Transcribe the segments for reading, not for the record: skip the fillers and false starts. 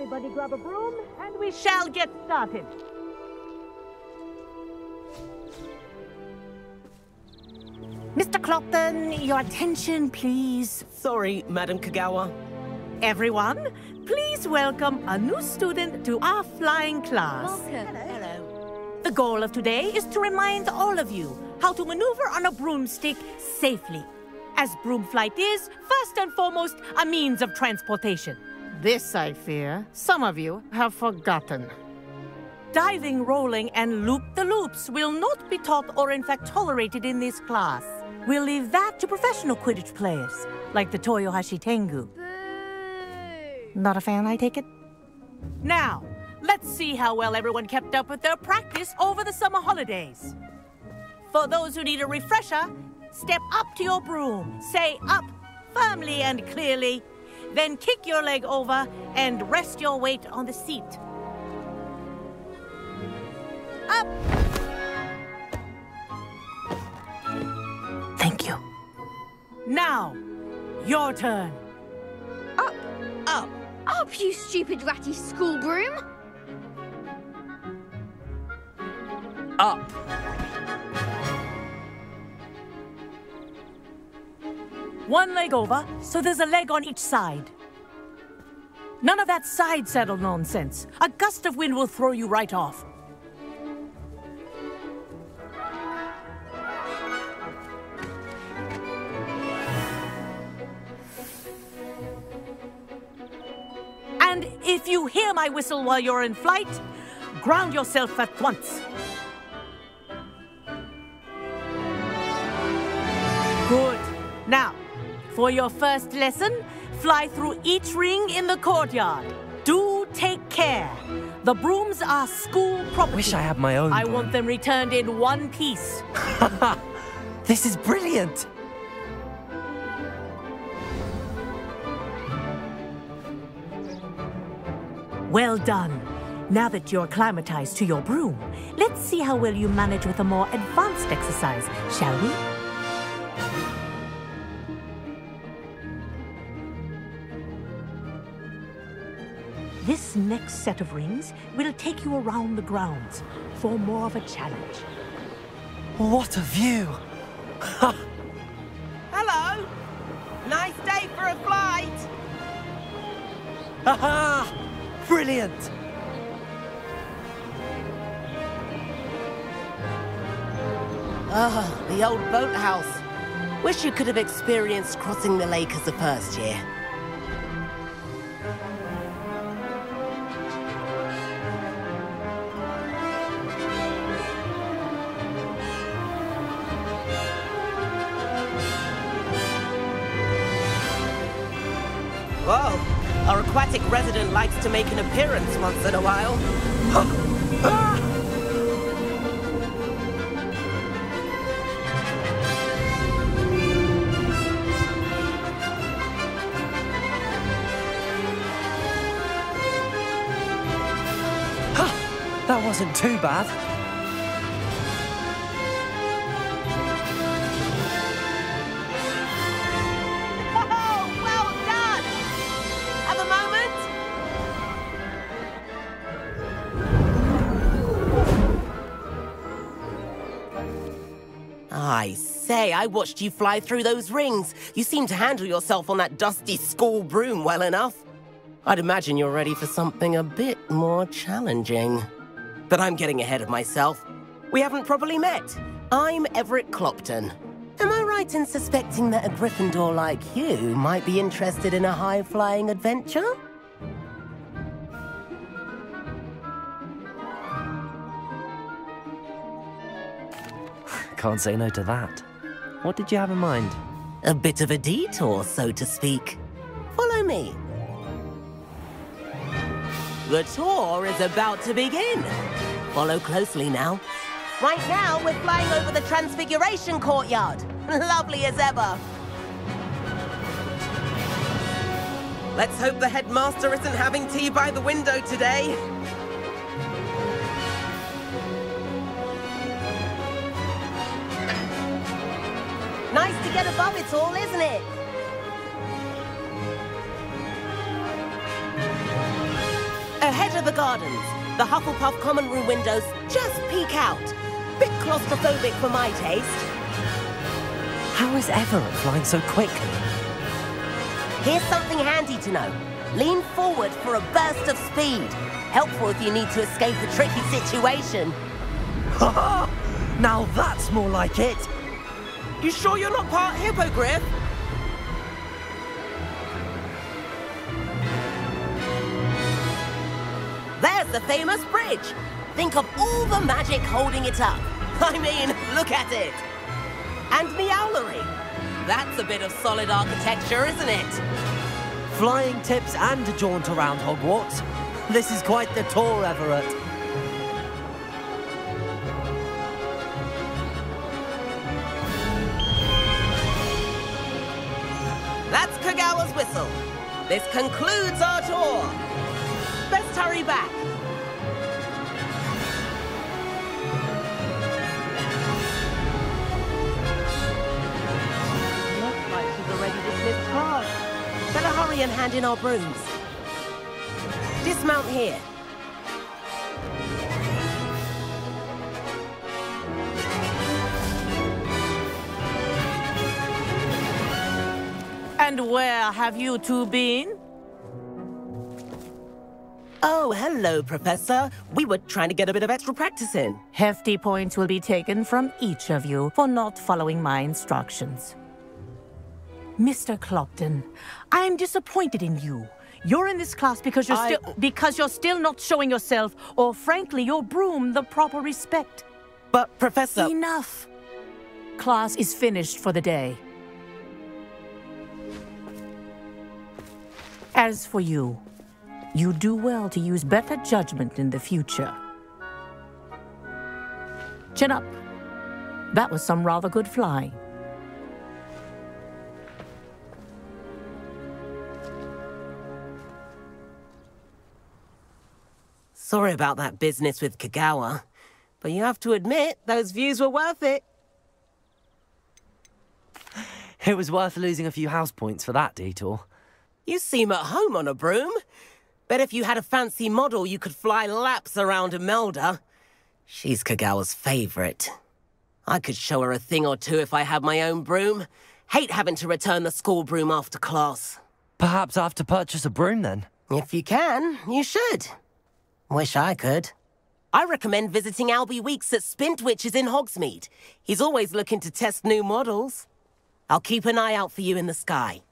Everybody grab a broom, and we shall get started. Mr. Clopton, your attention, please. Sorry, Madam Kagawa. Everyone, please welcome a new student to our flying class. Welcome. Hello. The goal of today is to remind all of you how to maneuver on a broomstick safely, as broom flight is, first and foremost, a means of transportation. This, I fear, some of you have forgotten. Diving, rolling, and loop-the-loops will not be taught or in fact tolerated in this class. We'll leave that to professional Quidditch players, like the Toyohashi Tengu. Boo! Not a fan, I take it? Now, let's see how well everyone kept up with their practice over the summer holidays. For those who need a refresher, step up to your broom, say up firmly and clearly, then kick your leg over and rest your weight on the seat. Up! Thank you. Now, your turn. Up! Up! Up, you stupid ratty school broom! Up! One leg over, so there's a leg on each side. None of that side saddle nonsense. A gust of wind will throw you right off. And if you hear my whistle while you're in flight, ground yourself at once. Good. Now, for your first lesson, fly through each ring in the courtyard. Do take care. The brooms are school property. Wish I had my own I broom. want them returned in one piece. This is brilliant! Well done. Now that you're acclimatized to your broom, let's see how well you manage with a more advanced exercise, shall we? This next set of rings will take you around the grounds for more of a challenge. What a view! Hello! Nice day for a flight! Haha! Brilliant! Ah, the old boathouse. Wish you could have experienced crossing the lake as a first year. Whoa! Our aquatic resident likes to make an appearance once in a while. That wasn't too bad. Oh, well done! Have a moment? I say, I watched you fly through those rings. You seem to handle yourself on that dusty school broom well enough. I'd imagine you're ready for something a bit more challenging. But I'm getting ahead of myself. We haven't properly met. I'm Everett Clopton. Am I right in suspecting that a Gryffindor like you might be interested in a high-flying adventure? Can't say no to that. What did you have in mind? A bit of a detour, so to speak. Follow me. The tour is about to begin. Follow closely now. Right now, we're flying over the Transfiguration Courtyard. Lovely as ever. Let's hope the headmaster isn't having tea by the window today. Nice to get above it all, isn't it? Ahead of the gardens, the Hufflepuff common room windows just peek out. Bit claustrophobic for my taste. How is Everett flying so quickly? Here's something handy to know. Lean forward for a burst of speed. Helpful if you need to escape a tricky situation. Ha! Now that's more like it. You sure you're not part hippogriff? There's the famous bridge. Think of all the magic holding it up. I mean, look at it. And the owlery. That's a bit of solid architecture, isn't it? Flying tips and a jaunt around Hogwarts. This is quite the tour, Everett. That's Kagawa's whistle. This concludes our tour. Best hurry back. Looks like she's already dismissed class. Better hurry and hand in our brooms. Dismount here. And where have you two been? Oh, hello, Professor. We were trying to get a bit of extra practice in. Hefty points will be taken from each of you for not following my instructions. Mr. Clopton, I'm disappointed in you. You're in this class because you're still not showing yourself, or frankly, your broom the proper respect. But, Professor... Enough. Class is finished for the day. As for you, you do well to use better judgment in the future. Chin up. That was some rather good flying. Sorry about that business with Kagawa, but you have to admit, those views were worth it. It was worth losing a few house points for that detour. You seem at home on a broom. Bet if you had a fancy model, you could fly laps around Imelda. She's Kagawa's favorite. I could show her a thing or two if I had my own broom. Hate having to return the school broom after class. Perhaps I have to purchase a broom then. If you can, you should. Wish I could. I recommend visiting Albie Weeks at Spintwitches in Hogsmeade. He's always looking to test new models. I'll keep an eye out for you in the sky.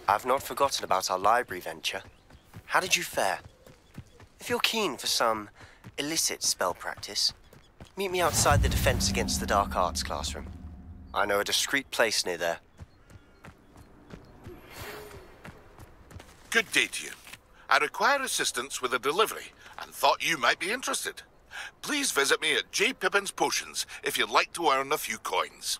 I've not forgotten about our library venture. How did you fare? If you're keen for some illicit spell practice, meet me outside the Defense Against the Dark Arts classroom. I know a discreet place near there. Good day to you. I require assistance with a delivery and thought you might be interested. Please visit me at J. Pippin's Potions if you'd like to earn a few coins.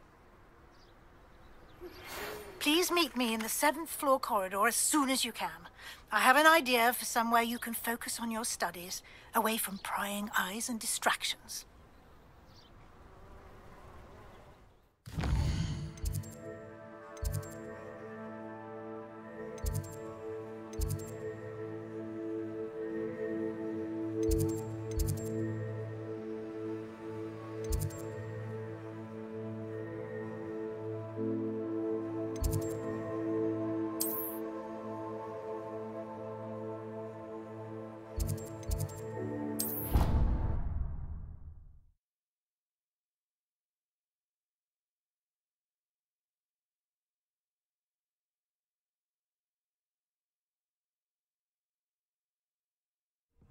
Please meet me in the 7th floor corridor as soon as you can. I have an idea for somewhere you can focus on your studies, away from prying eyes and distractions.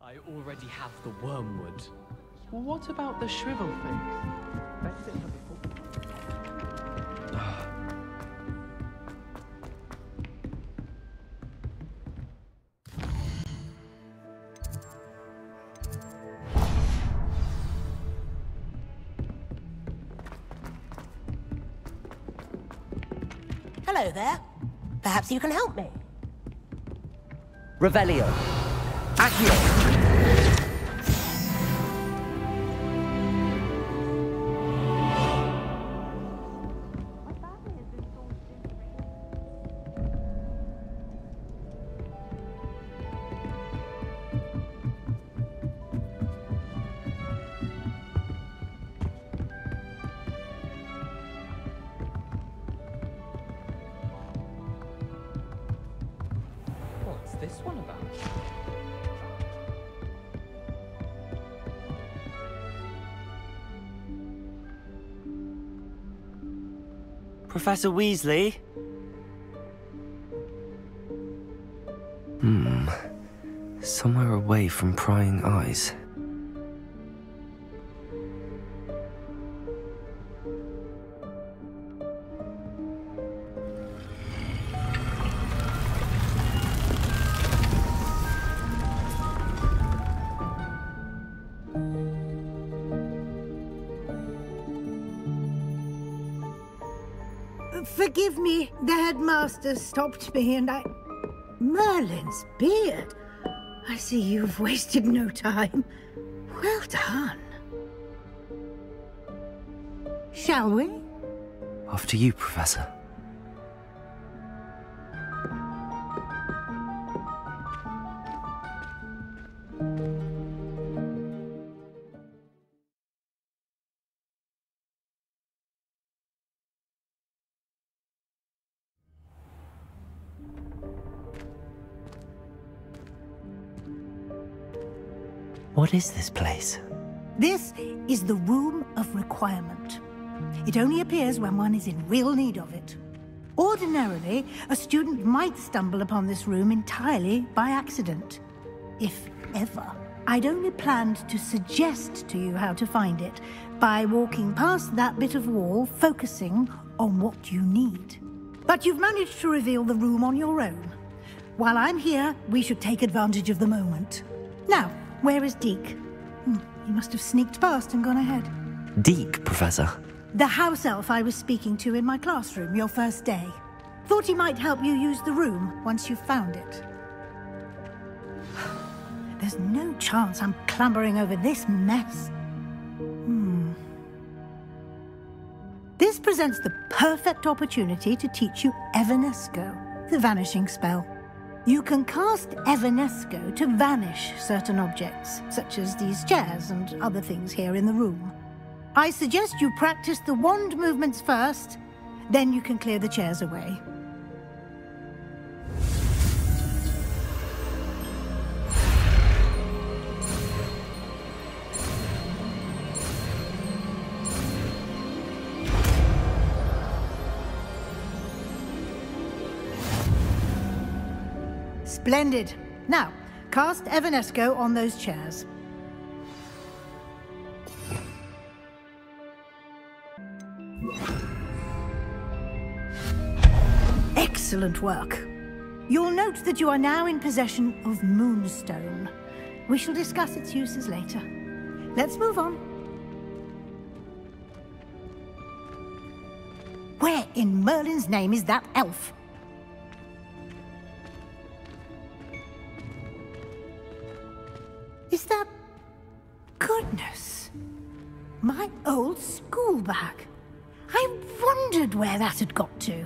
I already have the wormwood. What about the shrivel thing? Hello there. Perhaps you can help me. Revelio. Accio. What's this one about? Professor Weasley? Somewhere away from prying eyes. Forgive me, the headmaster stopped me and I... Merlin's beard. I see you've wasted no time. Well done. Shall we? After you, Professor. What is this place? This is the Room of Requirement. It only appears when one is in real need of it. Ordinarily, a student might stumble upon this room entirely by accident, if ever. I'd only planned to suggest to you how to find it by walking past that bit of wall, focusing on what you need. But you've managed to reveal the room on your own. While I'm here, we should take advantage of the moment. Now, where is Deke? He must have sneaked past and gone ahead. Deke, Professor. The house elf I was speaking to in my classroom your first day. Thought he might help you use the room once you've found it. There's no chance I'm clambering over this mess. This presents the perfect opportunity to teach you Evanesco, the vanishing spell. You can cast Evanesco to vanish certain objects, such as these chairs and other things here in the room. I suggest you practice the wand movements first, then you can clear the chairs away. Splendid. Now, cast Evanesco on those chairs. Excellent work. You'll note that you are now in possession of Moonstone. We shall discuss its uses later. Let's move on. Where in Merlin's name is that elf? Is that... Goodness. My old school bag. I wondered where that had got to.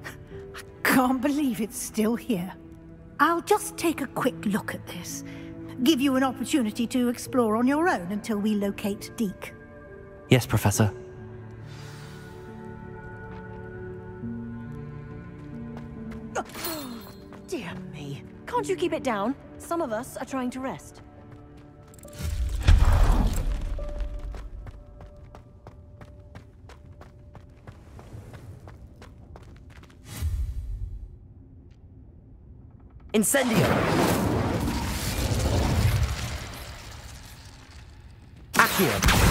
I can't believe it's still here. I'll just take a quick look at this. Give you an opportunity to explore on your own until we locate Deke. Yes, Professor. Dear me. Can't you keep it down? Some of us are trying to rest. Incendio! Accio!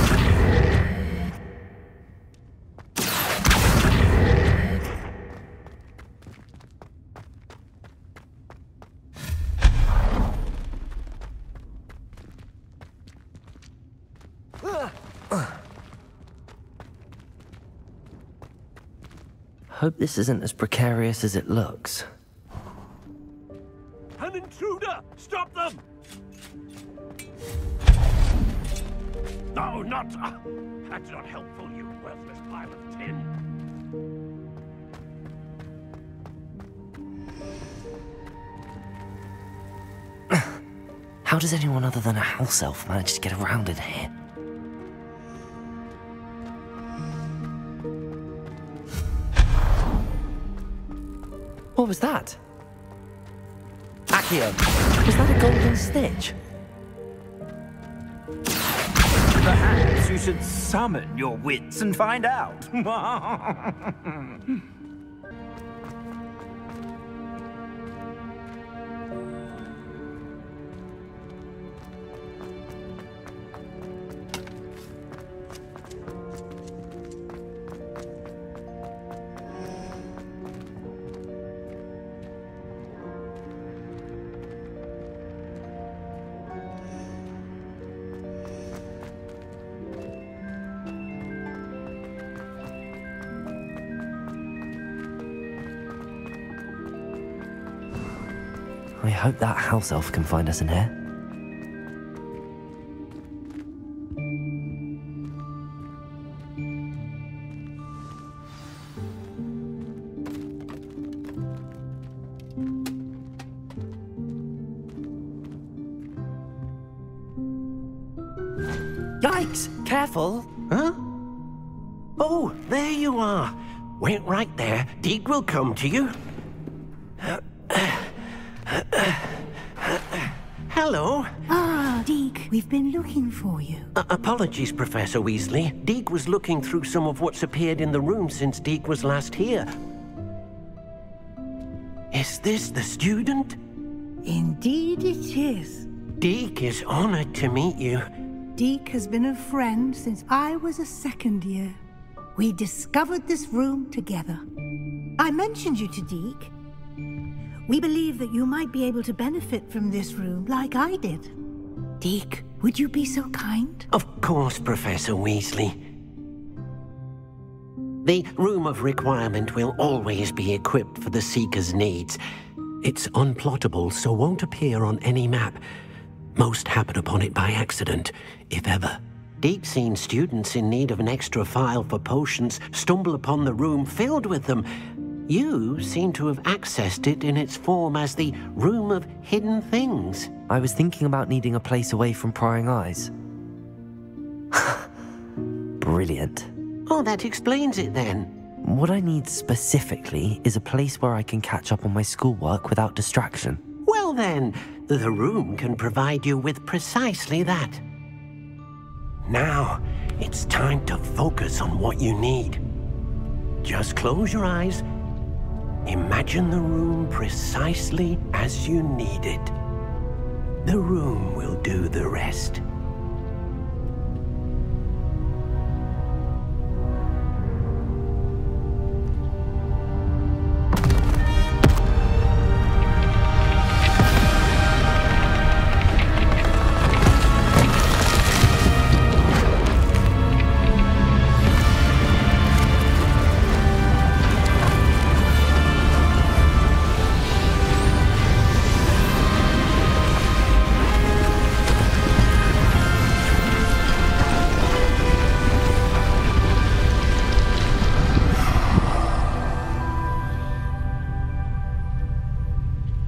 Hope this isn't as precarious as it looks. An intruder! Stop them! No, not... that's not helpful, you worthless pile of tin. How does anyone other than a house elf manage to get around in here? What was that? Accio, was that a golden stitch? Perhaps you should summon your wits and find out. I hope that house elf can find us in here. Yikes! Careful! Huh? Oh, there you are. Wait right there. Deek will come to you. Hello. Ah, Deek, we've been looking for you. Apologies, Professor Weasley. Deek was looking through some of what's appeared in the room since Deek was last here. Is this the student? Indeed it is. Deek is honored to meet you. Deek has been a friend since I was a second year. We discovered this room together. I mentioned you to Deek. We believe that you might be able to benefit from this room like I did. Deek, would you be so kind? Of course, Professor Weasley. The Room of Requirement will always be equipped for the Seeker's needs. It's unplottable, so won't appear on any map. Most happen upon it by accident, if ever. Deek's seen students in need of an extra file for potions stumble upon the room filled with them. You seem to have accessed it in its form as the Room of Hidden Things. I was thinking about needing a place away from prying eyes. Brilliant. Oh, that explains it then. What I need specifically is a place where I can catch up on my schoolwork without distraction. Well then, the room can provide you with precisely that. Now, it's time to focus on what you need. Just close your eyes. Imagine the room precisely as you need it. The room will do the rest.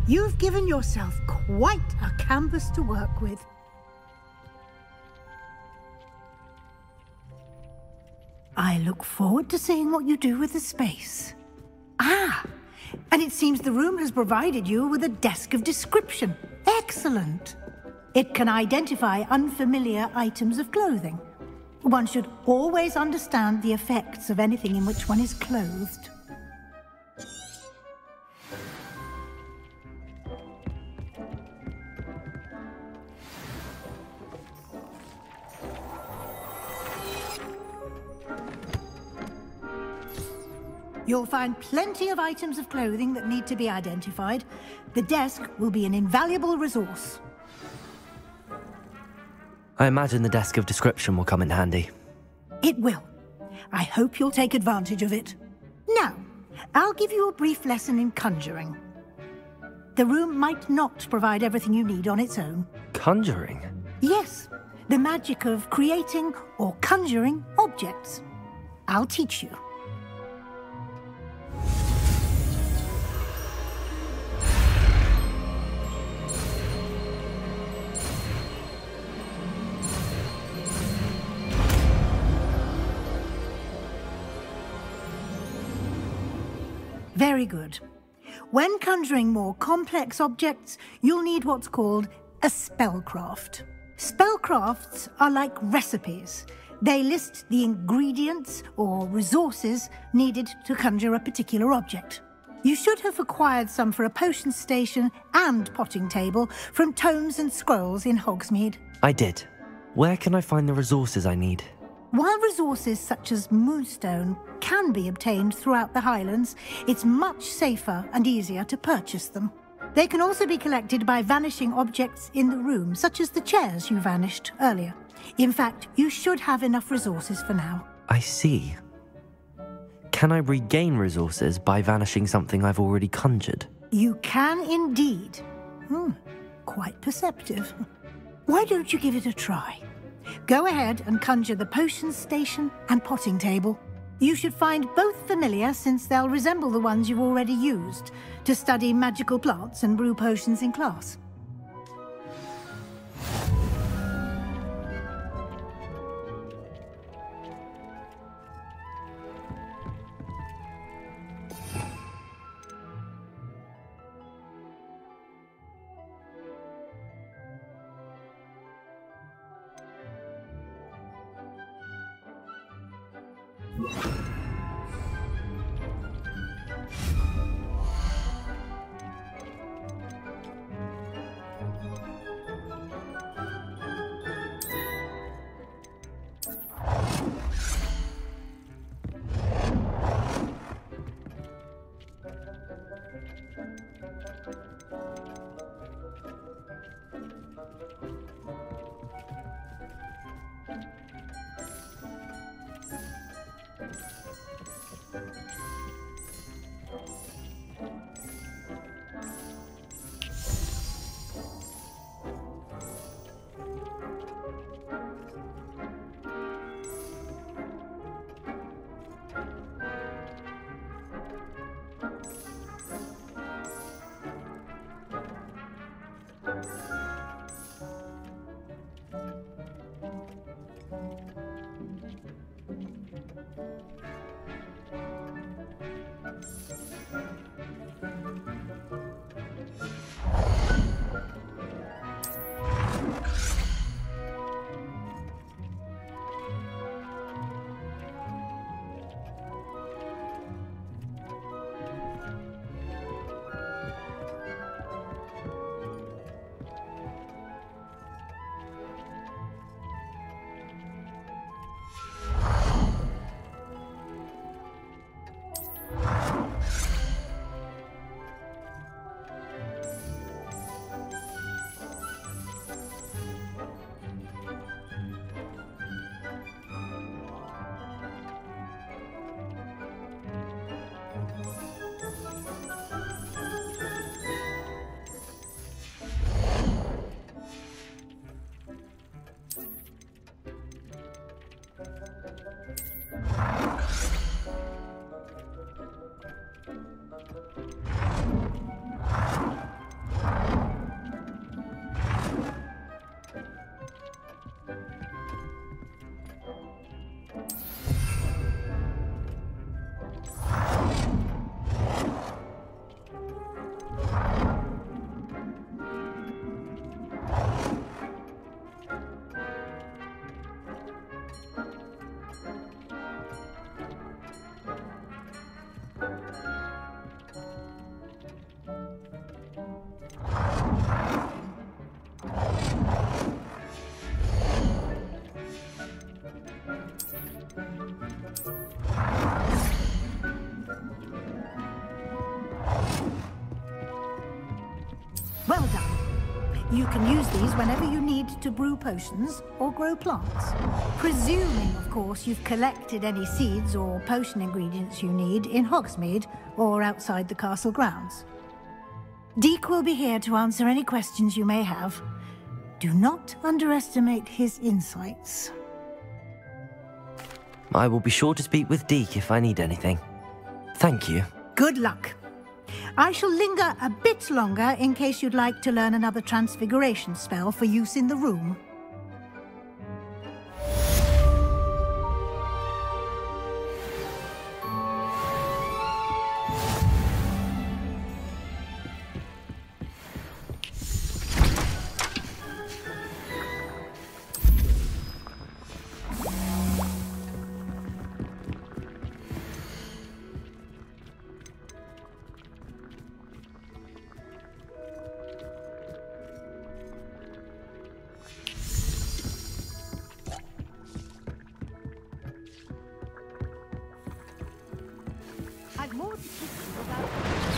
You've given yourself quite a canvas to work with. I look forward to seeing what you do with the space. Ah, and it seems the room has provided you with a desk of description. Excellent. It can identify unfamiliar items of clothing. One should always understand the effects of anything in which one is clothed. You'll find plenty of items of clothing that need to be identified. The desk will be an invaluable resource. I imagine the desk of description will come in handy. It will. I hope you'll take advantage of it. Now, I'll give you a brief lesson in conjuring. The room might not provide everything you need on its own. Conjuring? Yes, the magic of creating or conjuring objects. I'll teach you. Very good. When conjuring more complex objects, you'll need what's called a spellcraft. Spellcrafts are like recipes. They list the ingredients or resources needed to conjure a particular object. You should have acquired some for a potion station and potting table from tomes and scrolls in Hogsmeade. I did. Where can I find the resources I need? While resources such as moonstone can be obtained throughout the Highlands, it's much safer and easier to purchase them. They can also be collected by vanishing objects in the room, such as the chairs you vanished earlier. In fact, you should have enough resources for now. I see. Can I regain resources by vanishing something I've already conjured? You can indeed. Quite perceptive. Why don't you give it a try? Go ahead and conjure the potion station and potting table. You should find both familiar, since they'll resemble the ones you've already used to study magical plants and brew potions in class. You can use these whenever you need to brew potions or grow plants. Presuming, of course, you've collected any seeds or potion ingredients you need in Hogsmeade or outside the castle grounds. Deek will be here to answer any questions you may have. Do not underestimate his insights. I will be sure to speak with Deek if I need anything. Thank you. Good luck. I shall linger a bit longer in case you'd like to learn another transfiguration spell for use in the room. I've more to teach you about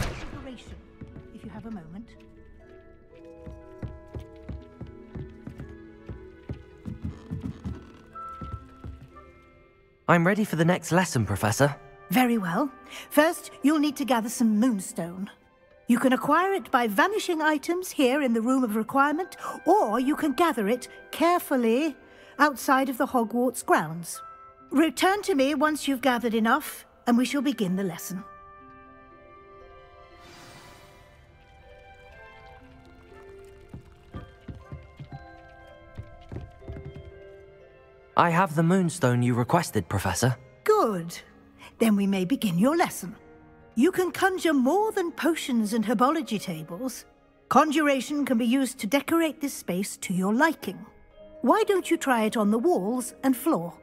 transfiguration, if you have a moment. I'm ready for the next lesson, Professor. Very well. First, you'll need to gather some moonstone. You can acquire it by vanishing items here in the Room of Requirement, or you can gather it carefully outside of the Hogwarts grounds. Return to me once you've gathered enough, and we shall begin the lesson. I have the moonstone you requested, Professor. Good. Then we may begin your lesson. You can conjure more than potions and herbology tables. Conjuration can be used to decorate this space to your liking. Why don't you try it on the walls and floor?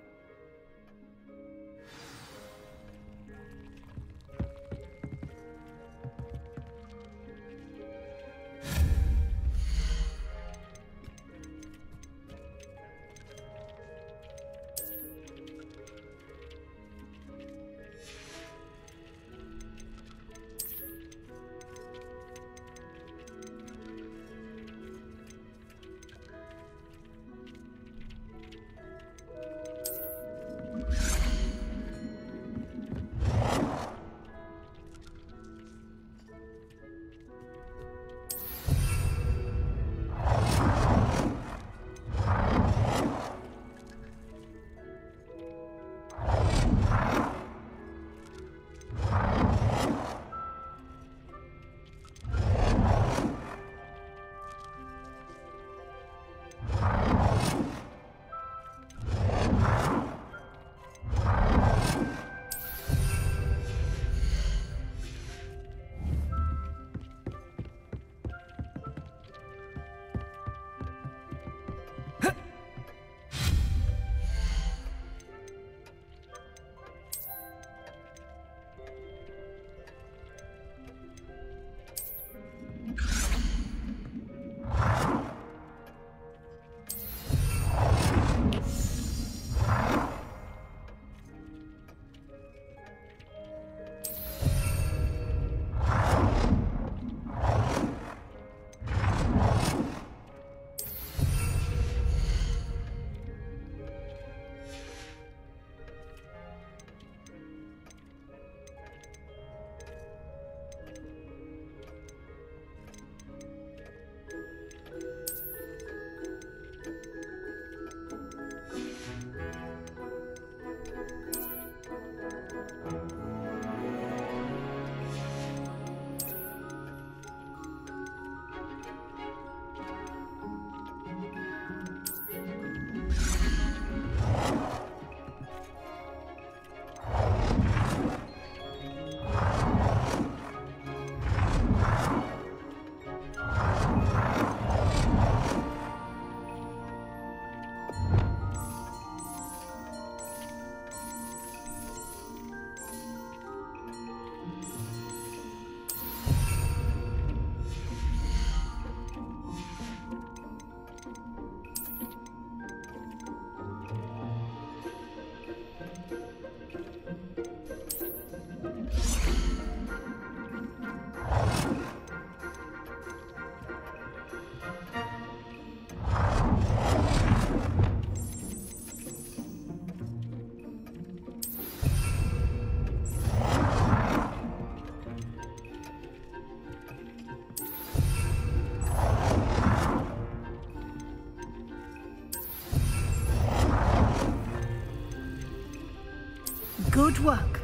work.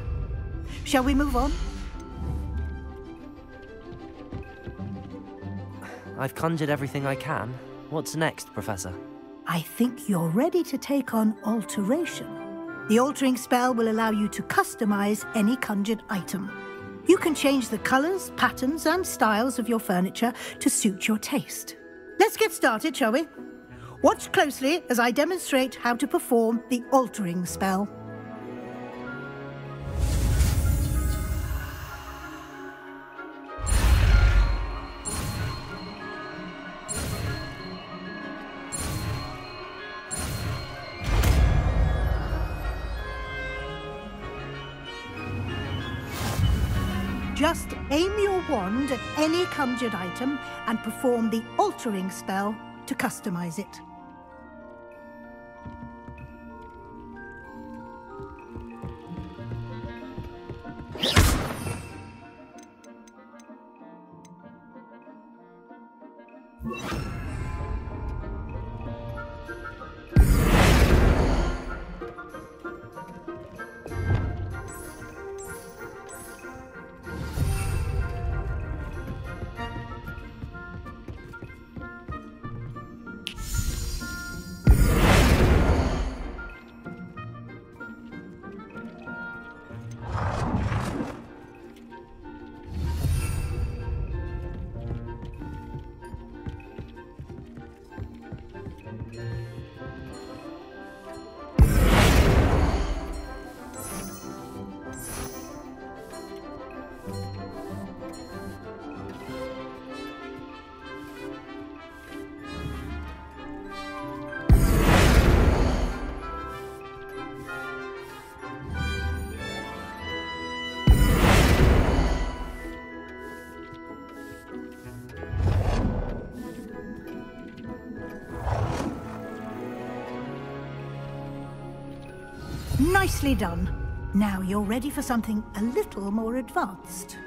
Shall we move on? I've conjured everything I can. What's next, Professor? I think you're ready to take on alteration. The altering spell will allow you to customize any conjured item. You can change the colors, patterns, and styles of your furniture to suit your taste. Let's get started, shall we? Watch closely as I demonstrate how to perform the altering spell. Just aim your wand at any conjured item and perform the altering spell to customize it. Nicely done. Now you're ready for something a little more advanced.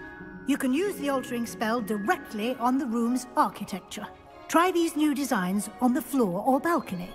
You can use the altering spell directly on the room's architecture. Try these new designs on the floor or balcony.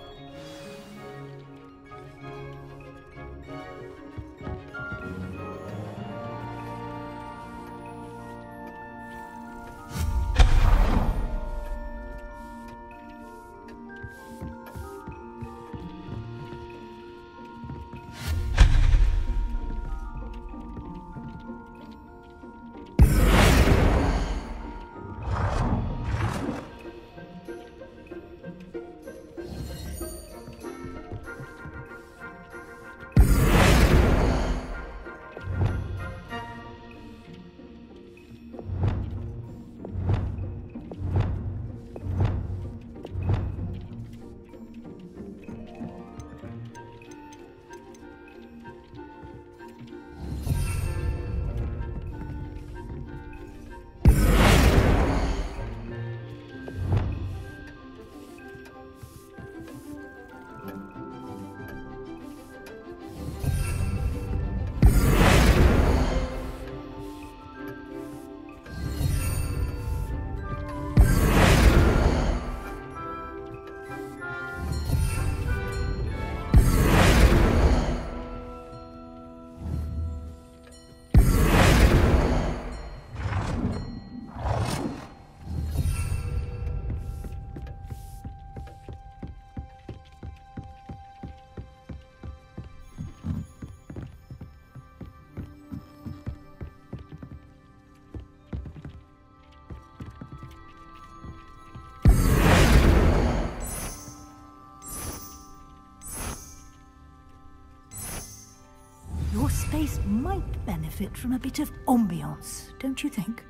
Your space might benefit from a bit of ambiance, don't you think?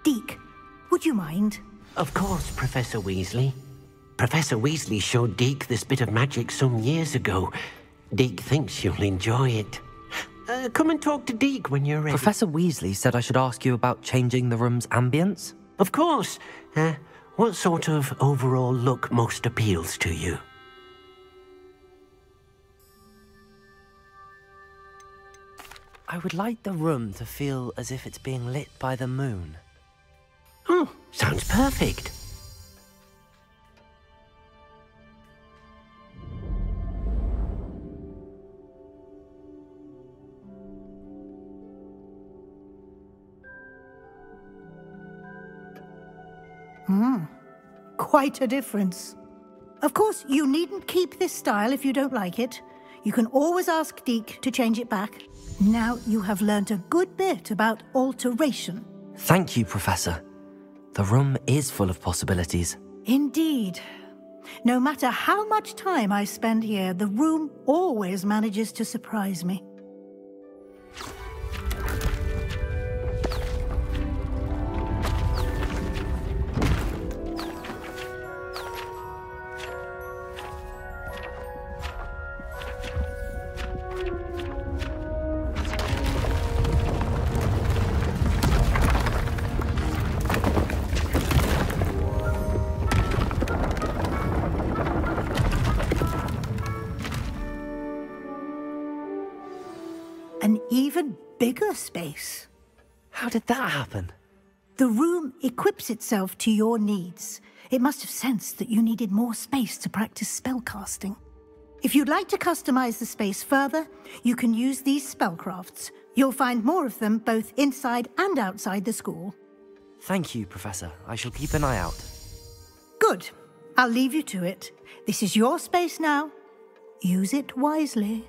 Deke, would you mind? Of course, Professor Weasley. Professor Weasley showed Deke this bit of magic some years ago. Deke thinks you'll enjoy it. Come and talk to Deke when you're ready. Professor Weasley said I should ask you about changing the room's ambience? Of course. What sort of overall look most appeals to you? I would like the room to feel as if it's being lit by the moon. Oh, sounds perfect. Quite a difference. Of course, you needn't keep this style if you don't like it. You can always ask Deke to change it back. Now you have learnt a good bit about alteration. Thank you, Professor. The room is full of possibilities. Indeed. No matter how much time I spend here, the room always manages to surprise me. An even bigger space. How did that happen? The room equips itself to your needs. It must have sensed that you needed more space to practice spellcasting. If you'd like to customize the space further, you can use these spellcrafts. You'll find more of them both inside and outside the school. Thank you, Professor. I shall keep an eye out. Good. I'll leave you to it. This is your space now. Use it wisely.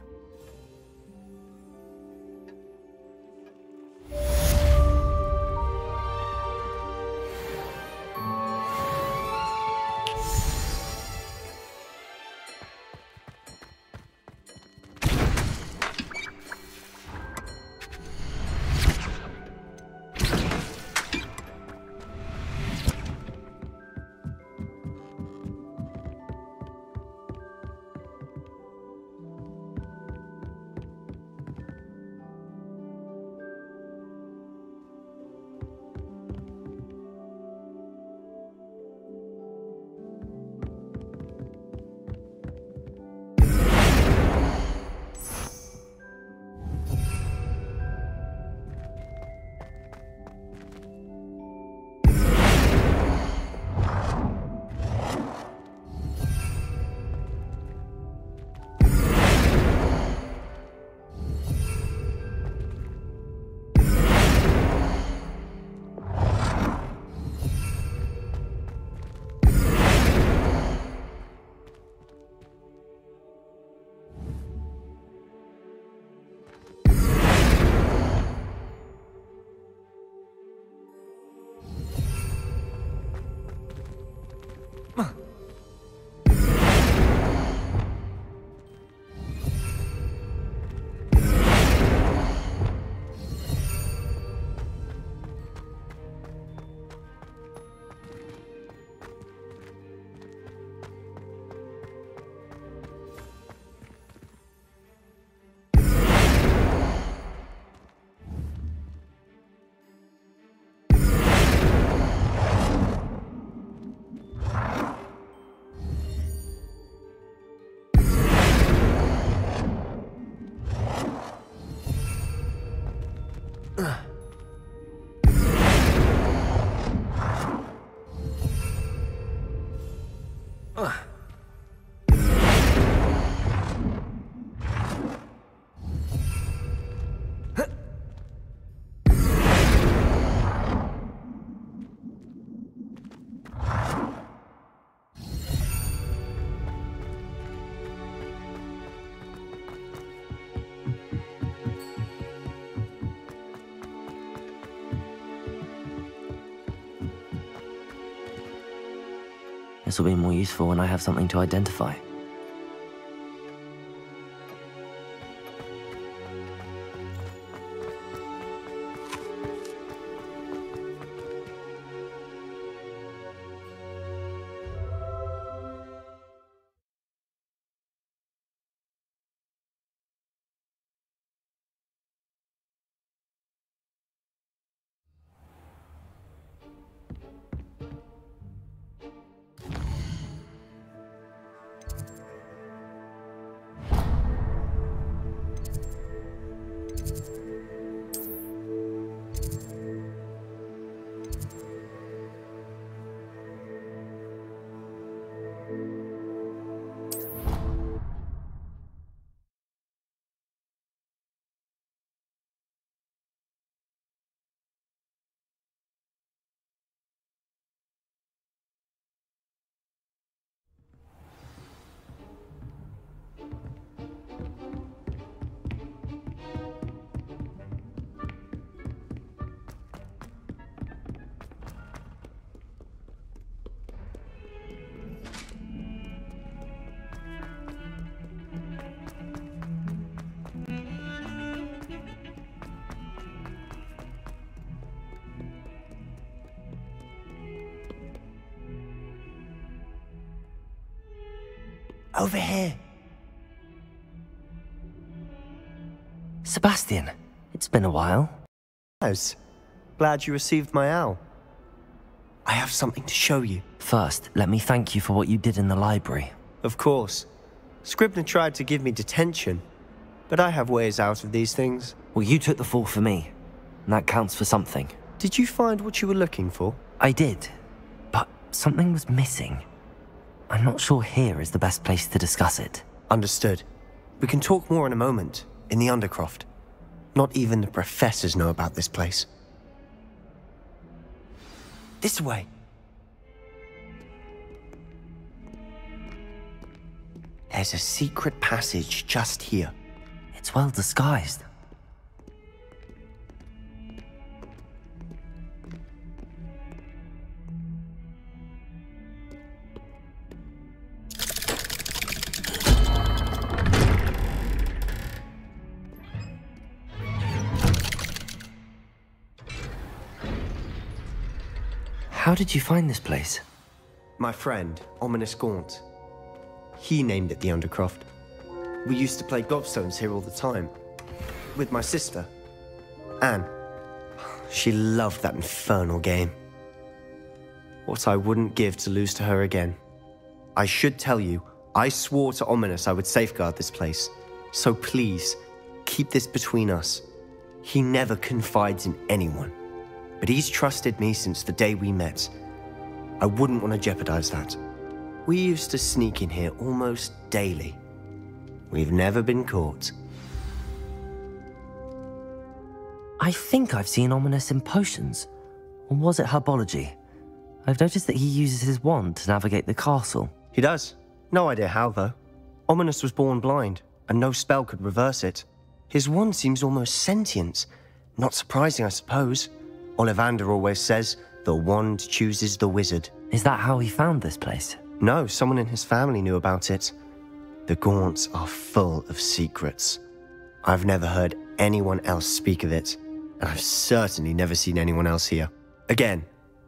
This will be more useful when I have something to identify. Over here. Sebastian, it's been a while. Yes. Glad you received my owl. I have something to show you. First, let me thank you for what you did in the library. Of course. Scribner tried to give me detention, but I have ways out of these things. Well, you took the fall for me, and that counts for something. Did you find what you were looking for? I did, but something was missing. I'm not sure here is the best place to discuss it. Understood. We can talk more in a moment, in the Undercroft. Not even the professors know about this place. This way. There's a secret passage just here. It's well disguised. How did you find this place? My friend, Ominous Gaunt. He named it the Undercroft. We used to play gobstones here all the time. With my sister, Anne. She loved that infernal game. What I wouldn't give to lose to her again. I should tell you, I swore to Ominous I would safeguard this place. So please, keep this between us. He never confides in anyone. But he's trusted me since the day we met. I wouldn't want to jeopardize that. We used to sneak in here almost daily. We've never been caught. I think I've seen Ominous in potions. Or was it herbology? I've noticed that he uses his wand to navigate the castle. He does. No idea how, though. Ominous was born blind, and no spell could reverse it. His wand seems almost sentient. Not surprising, I suppose. Ollivander always says, the wand chooses the wizard. Is that how he found this place? No, someone in his family knew about it. The Gaunts are full of secrets. I've never heard anyone else speak of it, and I've certainly never seen anyone else here. Again,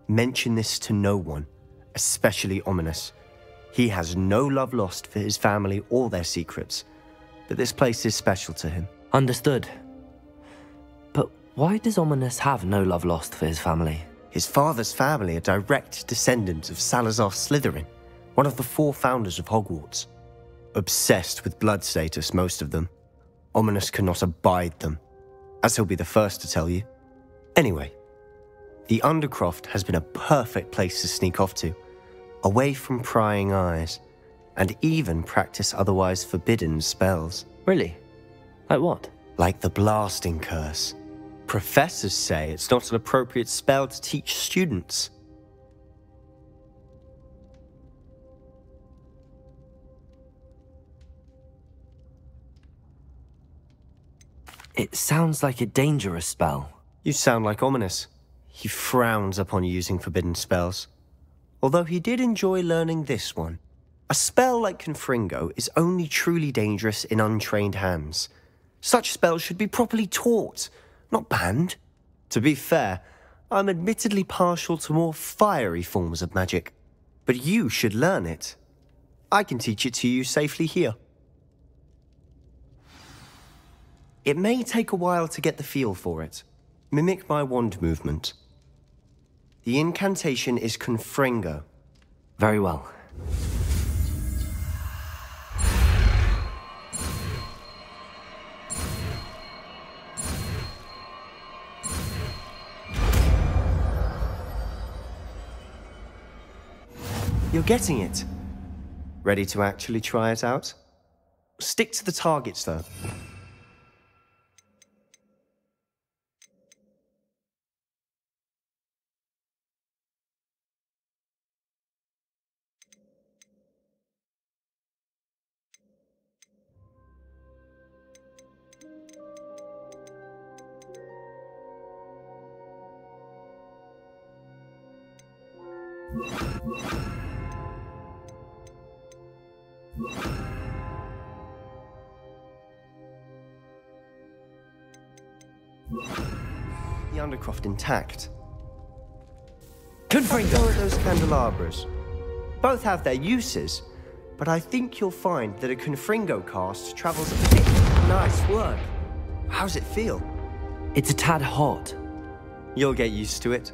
mention this to no one, especially Ominous. He has no love lost for his family or their secrets, but this place is special to him. Understood. But why does Ominous have no love lost for his family? His father's family are direct descendants of Salazar Slytherin, one of the 4 founders of Hogwarts. Obsessed with blood status, most of them. Ominous cannot abide them, as he'll be the first to tell you. Anyway, the Undercroft has been a perfect place to sneak off to, away from prying eyes, and even practice otherwise forbidden spells. Really? Like what? Like the blasting curse. Professors say it's not an appropriate spell to teach students. It sounds like a dangerous spell. You sound like Ominous. He frowns upon using forbidden spells. Although he did enjoy learning this one. A spell like Confringo is only truly dangerous in untrained hands. Such spells should be properly taught, not banned. To be fair, I'm admittedly partial to more fiery forms of magic. But you should learn it. I can teach it to you safely here. It may take a while to get the feel for it. Mimic my wand movement. The incantation is Confringo. Very well. You're getting it. Ready to actually try it out? Stick to the targets, though. The Undercroft intact. Confringo! Those candelabras. Both have their uses, but I think you'll find that a Confringo cast travels a bit. Nice work. How's it feel? It's a tad hot. You'll get used to it.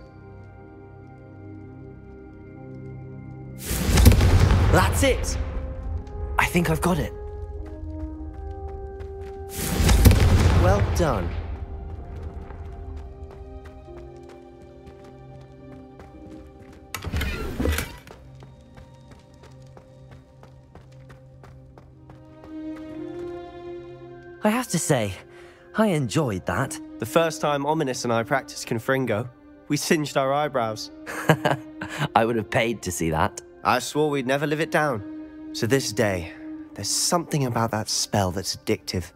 That's it! I think I've got it. Well done. I have to say, I enjoyed that. The first time Ominous and I practiced Confringo, we singed our eyebrows. I would have paid to see that. I swore we'd never live it down. To this day, there's something about that spell that's addictive.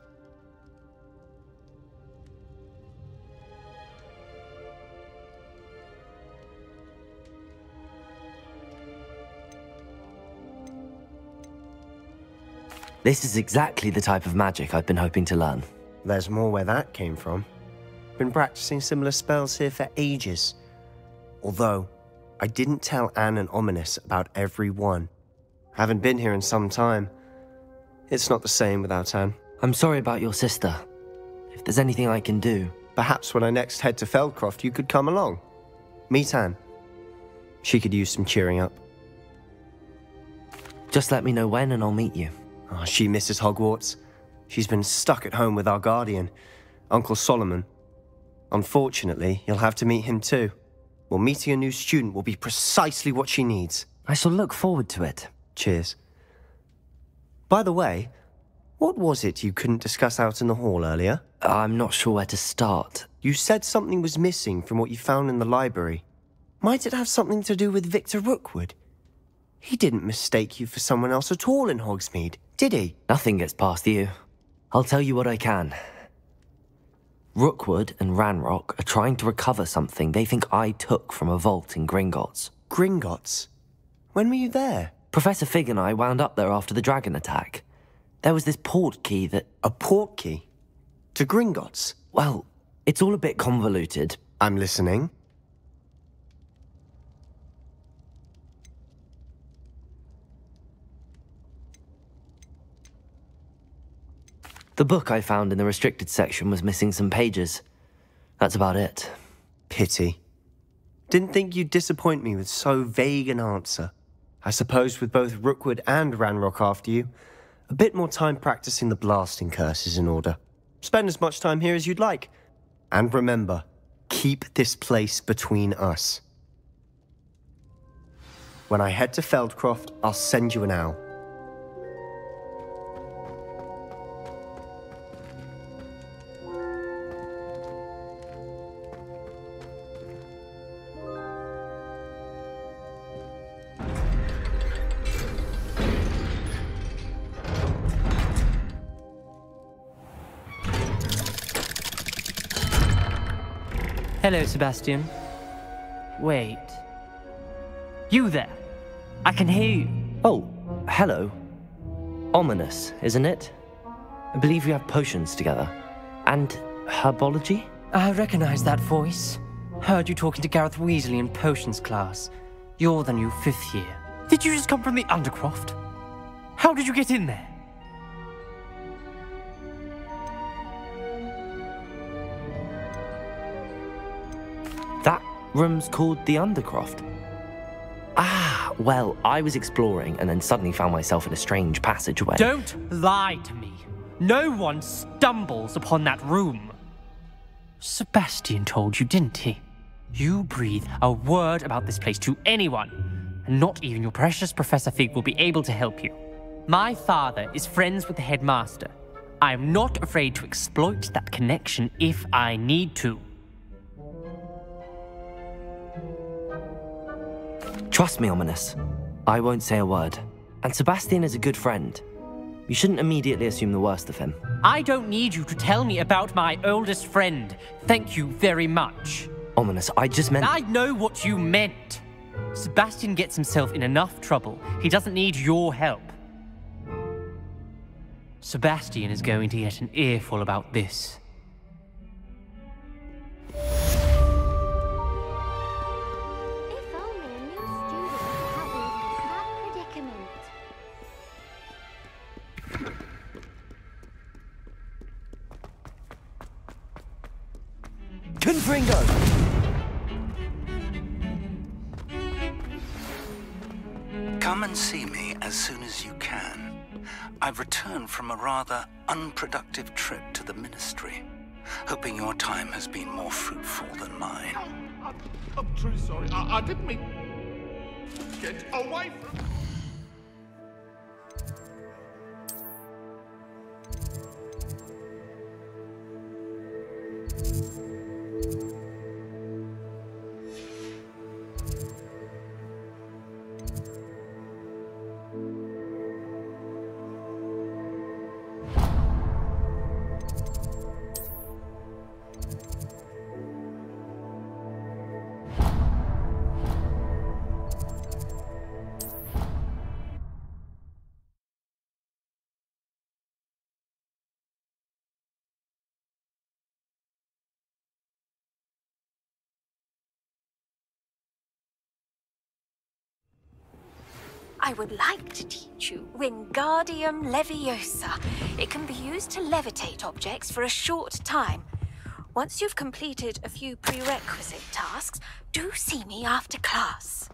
This is exactly the type of magic I've been hoping to learn. There's more where that came from. Been practicing similar spells here for ages. Although, I didn't tell Anne and Ominous about every one. Haven't been here in some time. It's not the same without Anne. I'm sorry about your sister. If there's anything I can do... Perhaps when I next head to Feldcroft, you could come along. Meet Anne. She could use some cheering up. Just let me know when and I'll meet you. Oh, she misses Hogwarts. She's been stuck at home with our guardian, Uncle Solomon. Unfortunately, you'll have to meet him too. Well, meeting a new student will be precisely what she needs. I shall look forward to it. Cheers. By the way, what was it you couldn't discuss out in the hall earlier? I'm not sure where to start. You said something was missing from what you found in the library. Might it have something to do with Victor Rookwood? He didn't mistake you for someone else at all in Hogsmeade, did he? Nothing gets past you. I'll tell you what I can. Rookwood and Ranrock are trying to recover something they think I took from a vault in Gringotts. Gringotts? When were you there? Professor Fig and I wound up there after the dragon attack. There was this port key that... A port key? To Gringotts? Well, it's all a bit convoluted. I'm listening. The book I found in the restricted section was missing some pages. That's about it. Pity. Didn't think you'd disappoint me with so vague an answer. I suppose with both Rookwood and Ranrock after you, a bit more time practicing the blasting curse is in order. Spend as much time here as you'd like. And remember, keep this place between us. When I head to Feldcroft, I'll send you an owl. Hello, Sebastian. Wait. You there? I can hear you. Oh, hello. Ominous, isn't it? I believe we have potions together. And herbology? I recognize that voice. Heard you talking to Gareth Weasley in potions class. You're the new 5th year. Did you just come from the Undercroft? How did you get in there? That room's called the Undercroft. Ah, well, I was exploring and then suddenly found myself in a strange passageway. Don't lie to me. No one stumbles upon that room. Sebastian told you, didn't he? You breathe a word about this place to anyone, and not even your precious Professor Fig will be able to help you. My father is friends with the headmaster. I am not afraid to exploit that connection if I need to. Trust me, Ominous. I won't say a word. And Sebastian is a good friend. You shouldn't immediately assume the worst of him. I don't need you to tell me about my oldest friend. Thank you very much. Ominous, I just meant... I know what you meant. Sebastian gets himself in enough trouble. He doesn't need your help. Sebastian is going to get an earful about this. Confringo! Come and see me as soon as you can. I've returned from a rather unproductive trip to the Ministry, hoping your time has been more fruitful than mine. I'm truly sorry. I didn't mean... Get away from... I would like to teach you Wingardium Leviosa. It can be used to levitate objects for a short time. Once you've completed a few prerequisite tasks, do see me after class.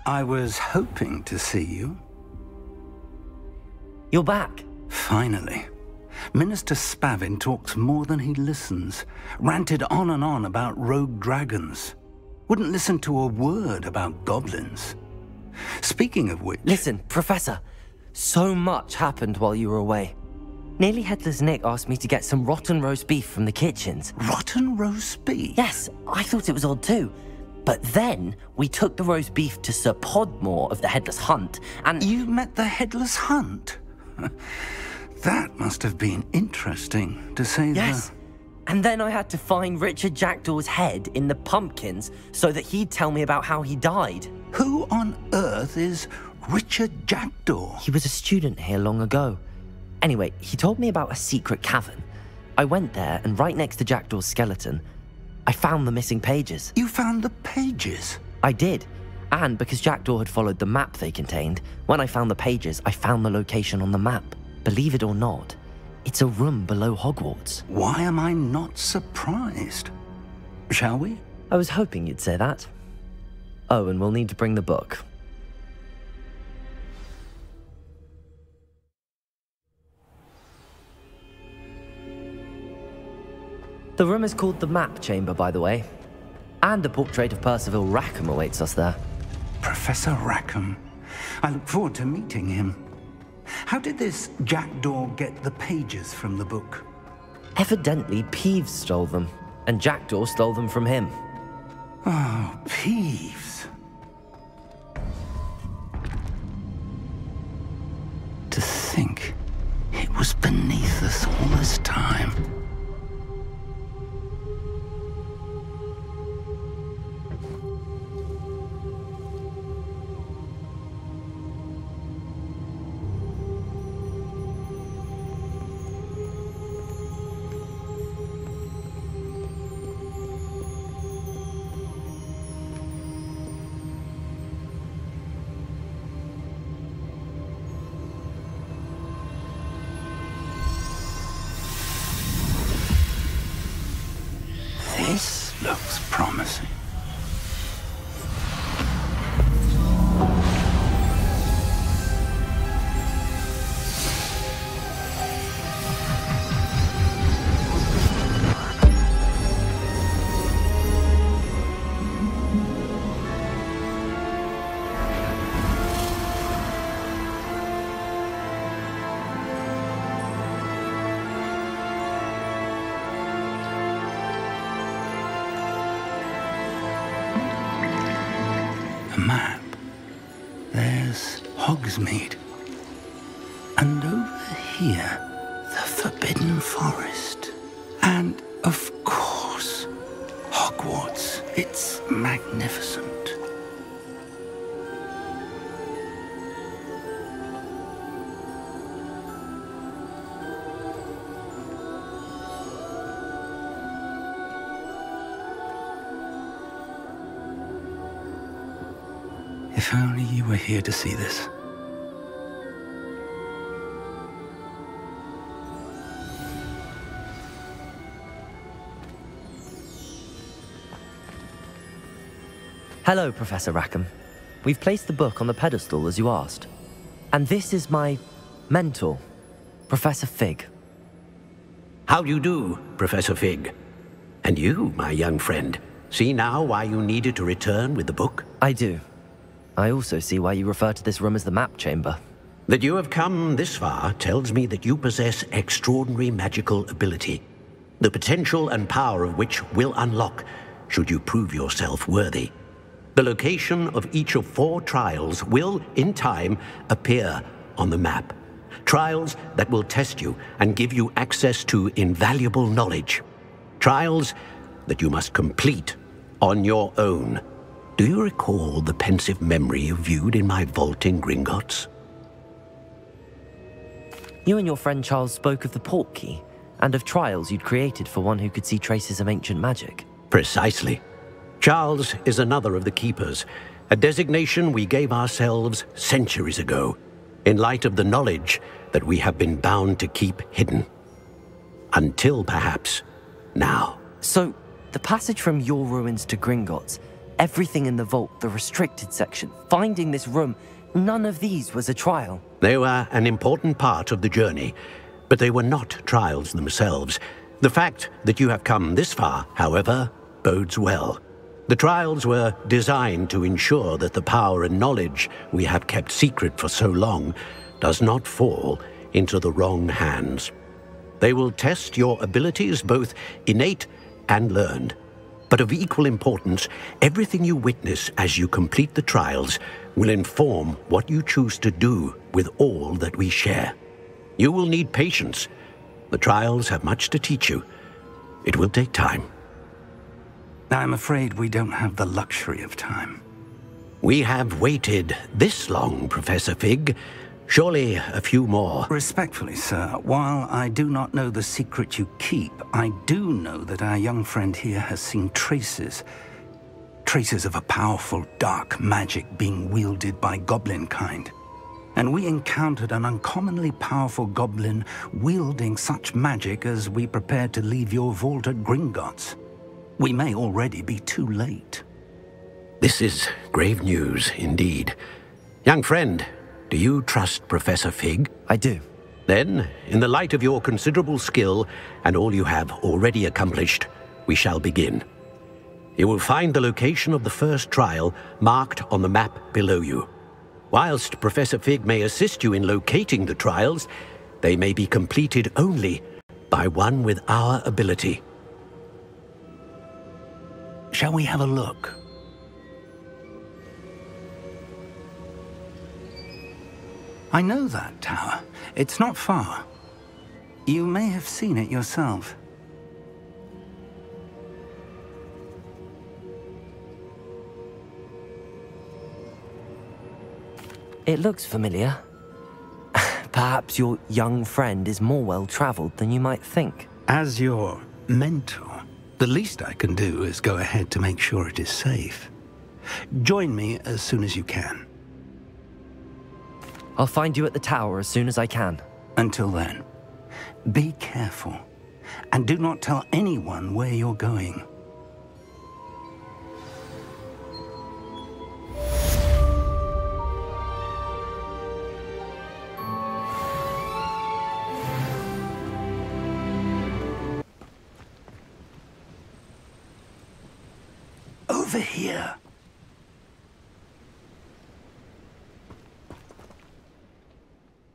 I was hoping to see you. You're back. Finally. Minister Spavin talks more than he listens. Ranted on and on about rogue dragons. Wouldn't listen to a word about goblins. Speaking of which... Listen, Professor. So much happened while you were away. Nearly Headless Nick asked me to get some rotten roast beef from the kitchens. Rotten roast beef? Yes, I thought it was odd too. But then we took the roast beef to Sir Podmore of the Headless Hunt, and... You met the Headless Hunt? That must have been interesting, to say the... Yes. And then I had to find Richard Jackdaw's head in the pumpkins so that he'd tell me about how he died. Who on earth is Richard Jackdaw? He was a student here long ago. Anyway, he told me about a secret cavern. I went there, and right next to Jackdaw's skeleton, I found the missing pages. You found the pages? I did. And because Jackdaw had followed the map they contained, when I found the pages, I found the location on the map. Believe it or not, it's a room below Hogwarts. Why am I not surprised? Shall we? I was hoping you'd say that. Oh, and we'll need to bring the book. The room is called the Map Chamber, by the way. And a portrait of Percival Rackham awaits us there. Professor Rackham. I look forward to meeting him. How did this Jackdaw get the pages from the book? Evidently, Peeves stole them, and Jackdaw stole them from him. Oh, Peeves. To think it was beneath us all this time. This looks promising. Map. There's Hogsmeade. And over here, the Forbidden Forest. And, of course, Hogwarts. It's magnificent. If only you were here to see this. Hello, Professor Rackham. We've placed the book on the pedestal as you asked. And this is my mentor, Professor Fig. How do you do, Professor Fig? And you, my young friend, see now why you needed to return with the book? I do. I also see why you refer to this room as the map chamber. That you have come this far tells me that you possess extraordinary magical ability, the potential and power of which will unlock should you prove yourself worthy. The location of each of 4 trials will, in time, appear on the map. Trials that will test you and give you access to invaluable knowledge. Trials that you must complete on your own. Do you recall the pensive memory you viewed in my vault in Gringotts? You and your friend Charles spoke of the port key, and of trials you'd created for one who could see traces of ancient magic. Precisely. Charles is another of the Keepers, a designation we gave ourselves centuries ago, in light of the knowledge that we have been bound to keep hidden. Until, perhaps, now. So, the passage from your ruins to Gringotts, everything in the vault, the restricted section, finding this room, none of these was a trial. They were an important part of the journey, but they were not trials themselves. The fact that you have come this far, however, bodes well. The trials were designed to ensure that the power and knowledge we have kept secret for so long does not fall into the wrong hands. They will test your abilities, both innate and learned. But of equal importance, everything you witness as you complete the trials will inform what you choose to do with all that we share. You will need patience. The trials have much to teach you. It will take time. I'm afraid we don't have the luxury of time. We have waited this long, Professor Fig. Surely a few more. Respectfully, sir, while I do not know the secret you keep, I do know that our young friend here has seen traces of a powerful dark magic being wielded by goblin kind. And we encountered an uncommonly powerful goblin wielding such magic as we prepared to leave your vault at Gringotts. We may already be too late. This is grave news, indeed. Young friend, do you trust Professor Fig? I do. Then, in the light of your considerable skill and all you have already accomplished, we shall begin. You will find the location of the first trial marked on the map below you. Whilst Professor Fig may assist you in locating the trials, they may be completed only by one with our ability. Shall we have a look? I know that tower. It's not far. You may have seen it yourself. It looks familiar. Perhaps your young friend is more well-traveled than you might think. As your mentor, the least I can do is go ahead to make sure it is safe. Join me as soon as you can. I'll find you at the tower as soon as I can. Until then, be careful, and do not tell anyone where you're going. Over here.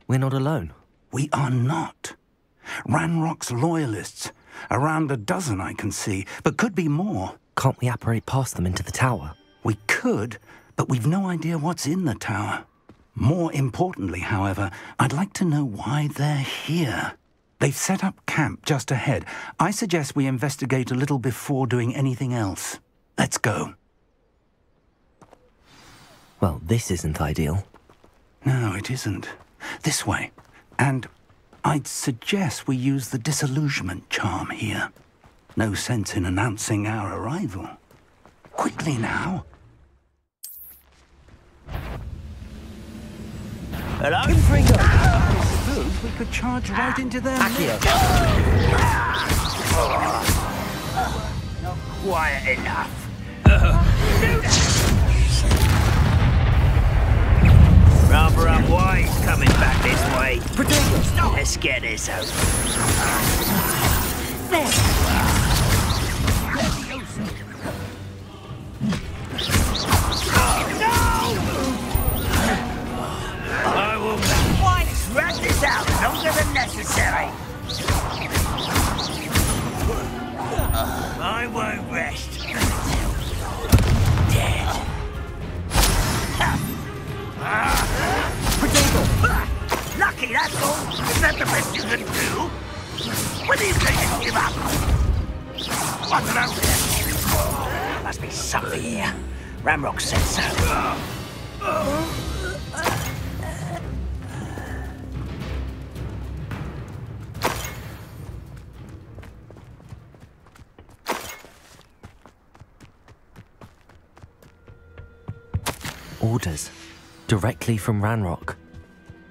We're not alone. We are not. Ranrock's loyalists. Around a dozen I can see, but could be more. Can't we apparate past them into the tower? We could, but we've no idea what's in the tower. More importantly, however, I'd like to know why they're here. They've set up camp just ahead. I suggest we investigate a little before doing anything else. Let's go. Well, this isn't ideal. No, it isn't. This way. And I'd suggest we use the disillusionment charm here. No sense in announcing our arrival. Quickly now. Hello? I suppose we could charge right into their midst. Not quiet enough. Rather unwise coming back this way. Let's get this over. There. I will drag this out longer than necessary. I won't rest. Dead. Potato! Lucky, that's all. Is that the best you can do? When are you going to give up? What's an answer? There must be something here. Ramrock said so. Orders. Directly from Ranrock.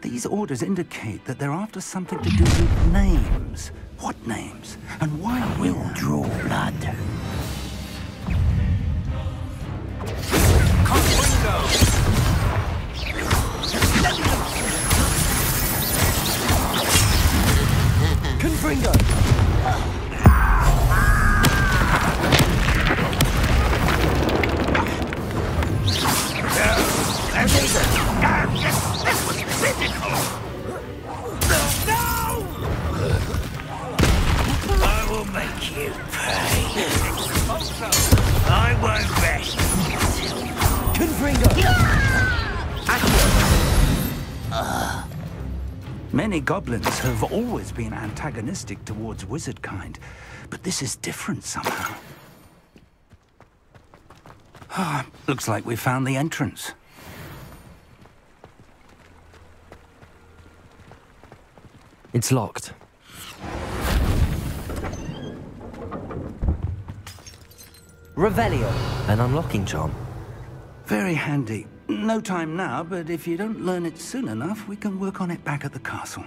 These orders indicate that they're after something to do with names. What names? And why will draw blood. Confringo! That was physical! No! I will make you pay. I won't rest. Confringo! Many goblins have always been antagonistic towards wizard kind, but this is different somehow. Looks like we found the entrance. It's locked. Revelio. An unlocking charm. Very handy. No time now, but if you don't learn it soon enough, we can work on it back at the castle.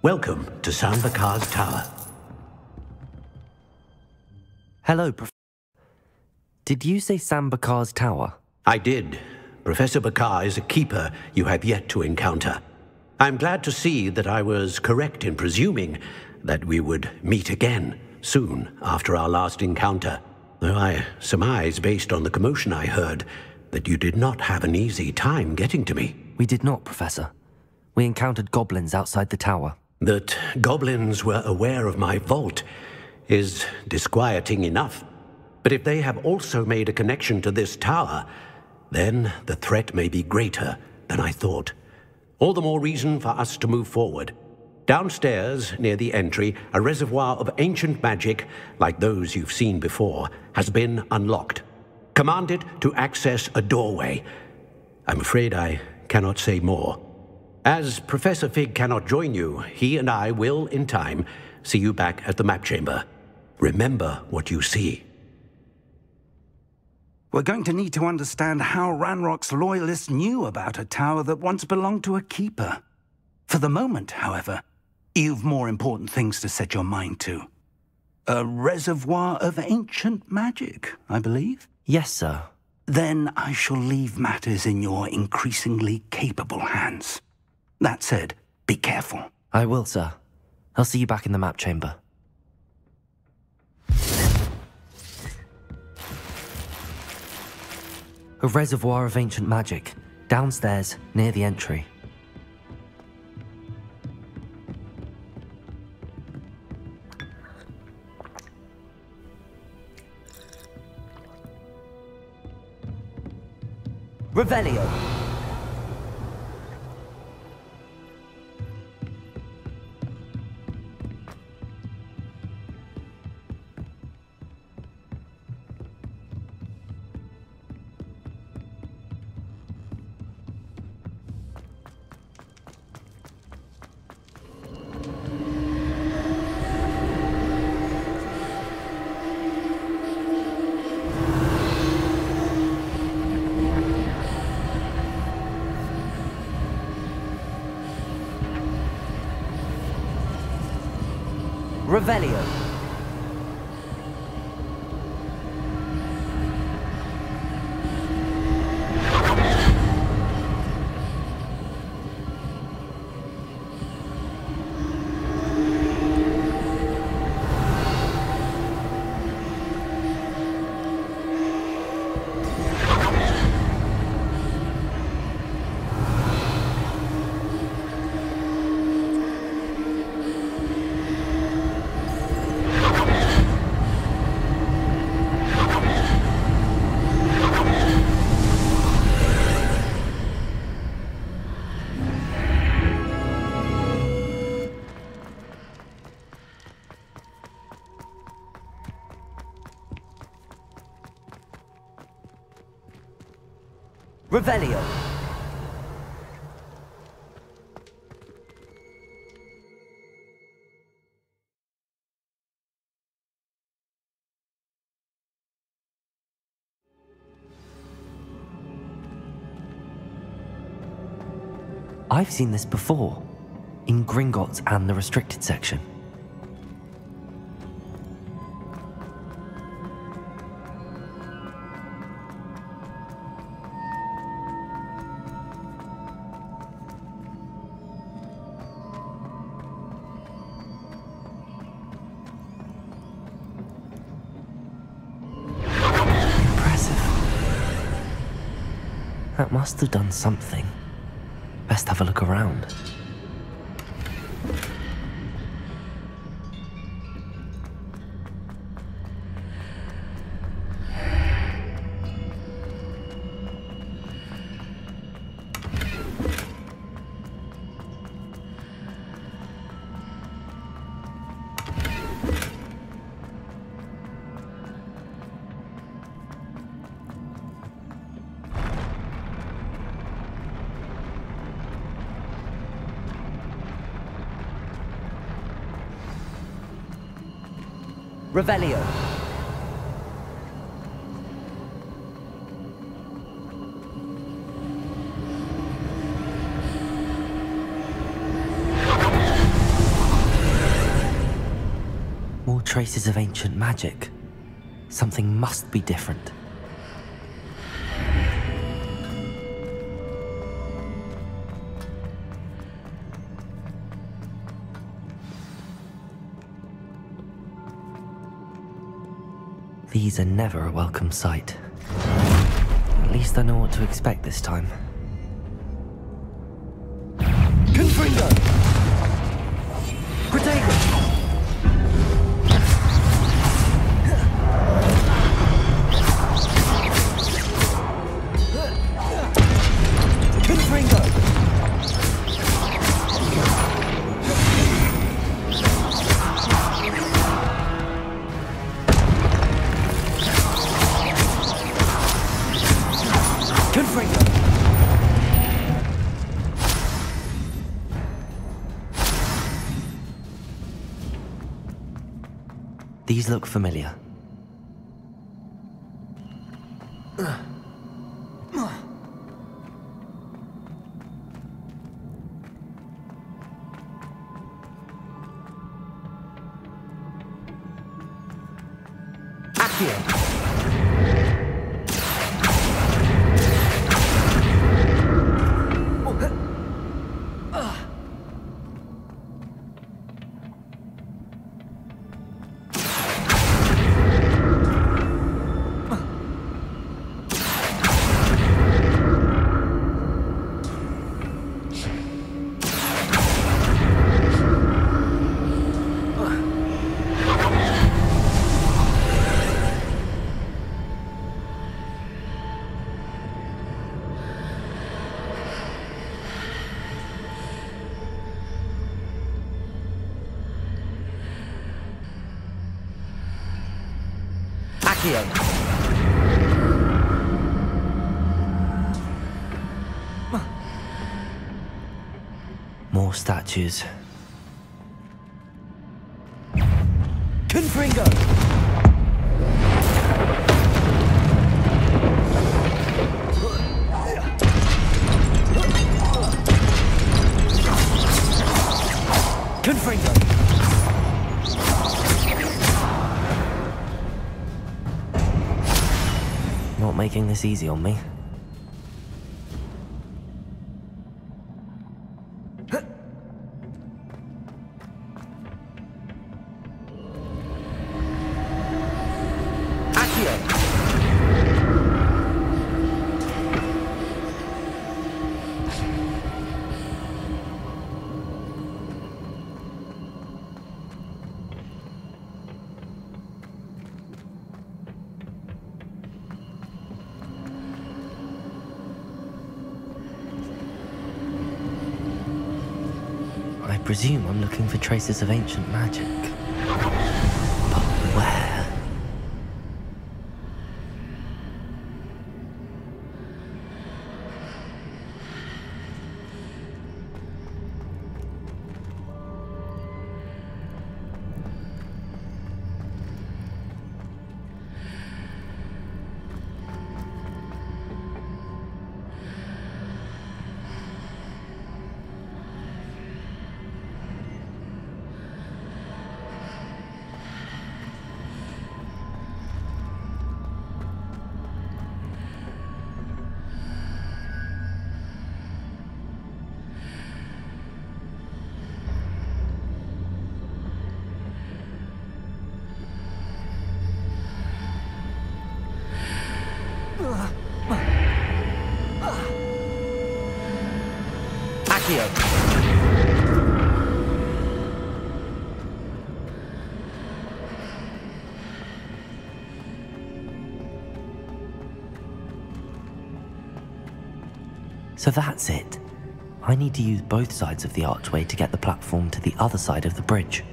Welcome to Sambakar's Tower. Hello, Did you say Sambakar's Tower? I did. Professor Bakar is a keeper you have yet to encounter. I'm glad to see that I was correct in presuming that we would meet again soon after our last encounter, though I surmise, based on the commotion I heard, that you did not have an easy time getting to me. We did not, Professor. We encountered goblins outside the tower. That goblins were aware of my vault is disquieting enough. But if they have also made a connection to this tower, then the threat may be greater than I thought. All the more reason for us to move forward. Downstairs, near the entry, a reservoir of ancient magic, like those you've seen before, has been unlocked. Commanded to access a doorway. I'm afraid I cannot say more. As Professor Fig cannot join you, he and I will, in time, see you back at the map chamber. Remember what you see. We're going to need to understand how Ranrock's loyalists knew about a tower that once belonged to a keeper. For the moment, however, you've more important things to set your mind to. A reservoir of ancient magic, I believe? Yes, sir. Then I shall leave matters in your increasingly capable hands. That said, be careful. I will, sir. I'll see you back in the map chamber. A reservoir of ancient magic, downstairs, near the entry. Revelio. Revelio. Revelio. I've seen this before, in Gringotts and the restricted section. That must have done something. Best have a look around. Revelio. More traces of ancient magic. Something must be different. These are never a welcome sight. At least I know what to expect this time. Confringo! Protego! Confringo! These look familiar. Accio. More statues. Confringo! Confringo! making this easy on me. I presume I'm looking for traces of ancient magic. But where? So that's it. I need to use both sides of the archway to get the platform to the other side of the bridge.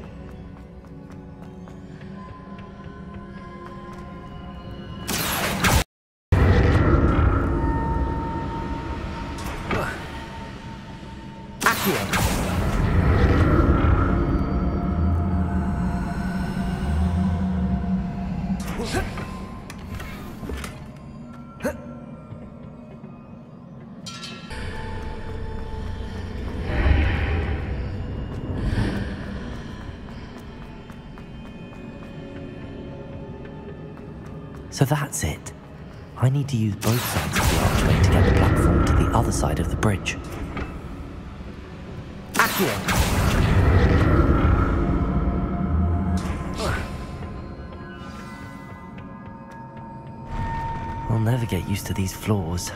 So that's it. I need to use both sides of the archway to get the platform to the other side of the bridge. I'll never get used to these floors.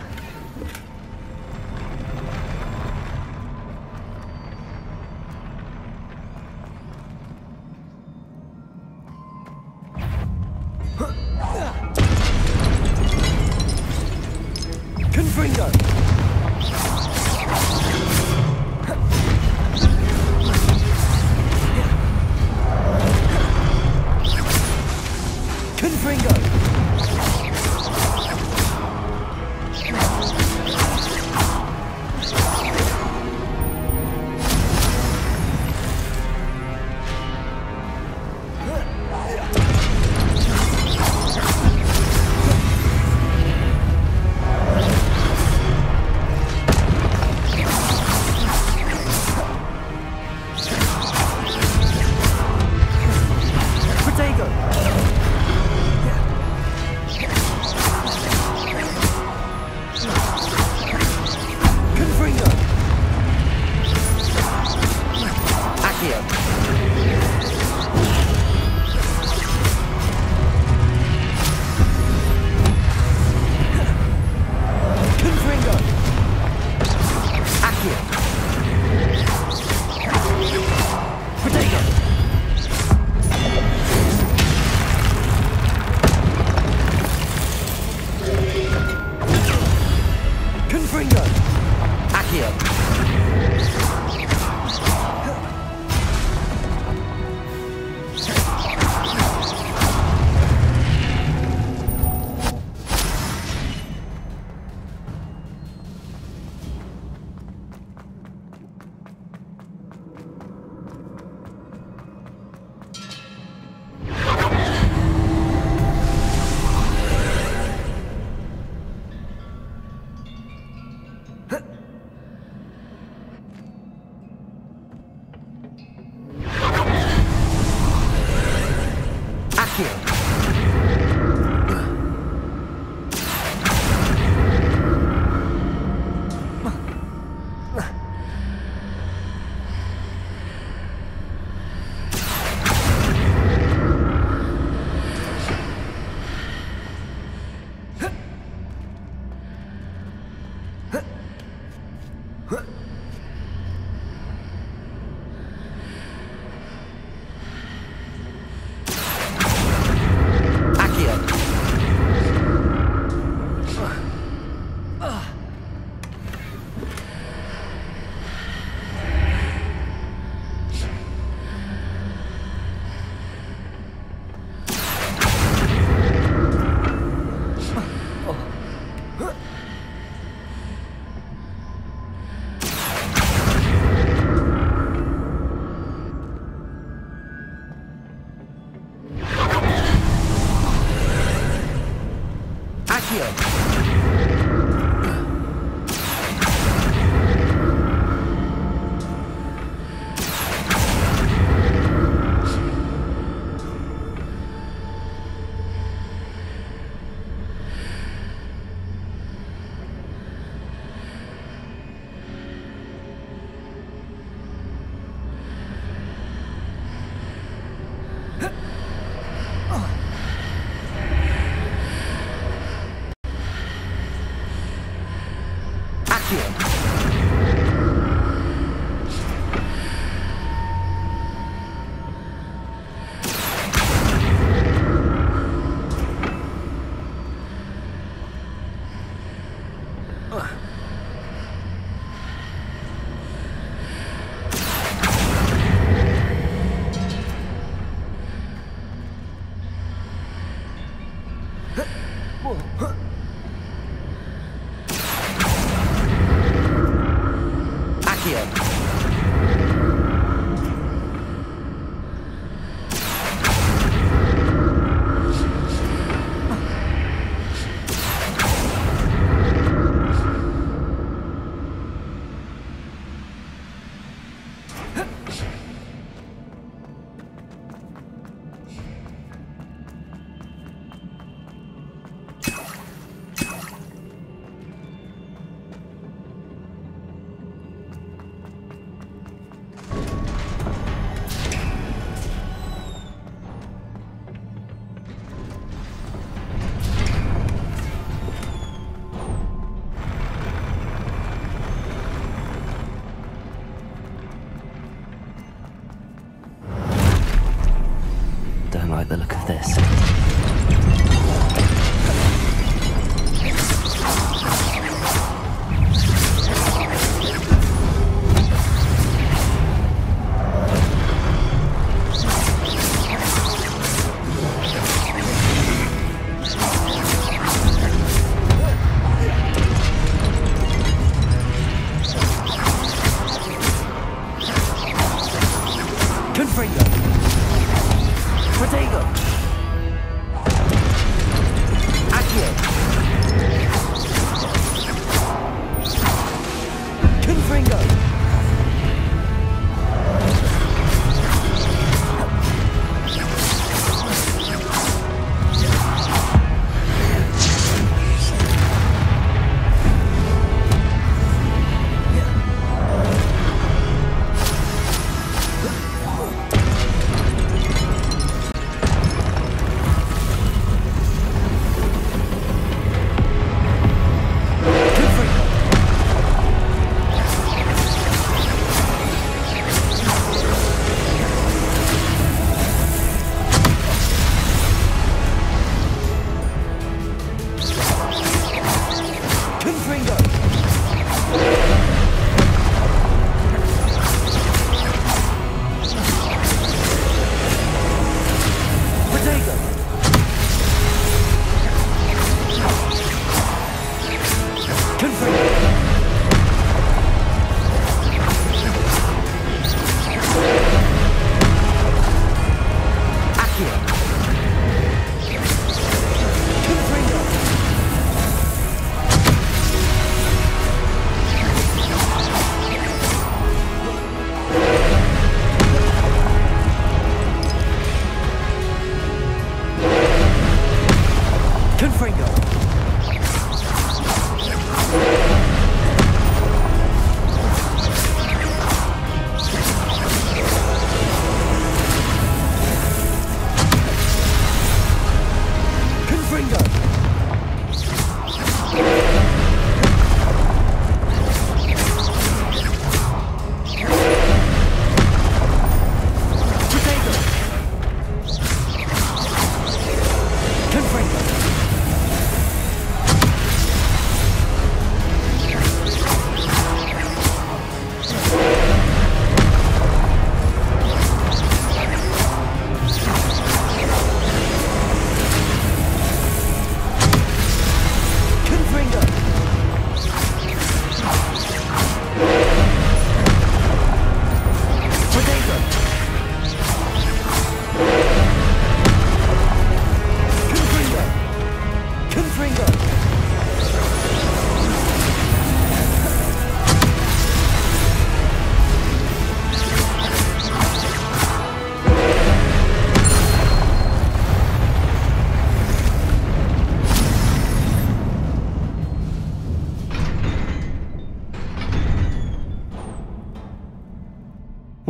like the look of this.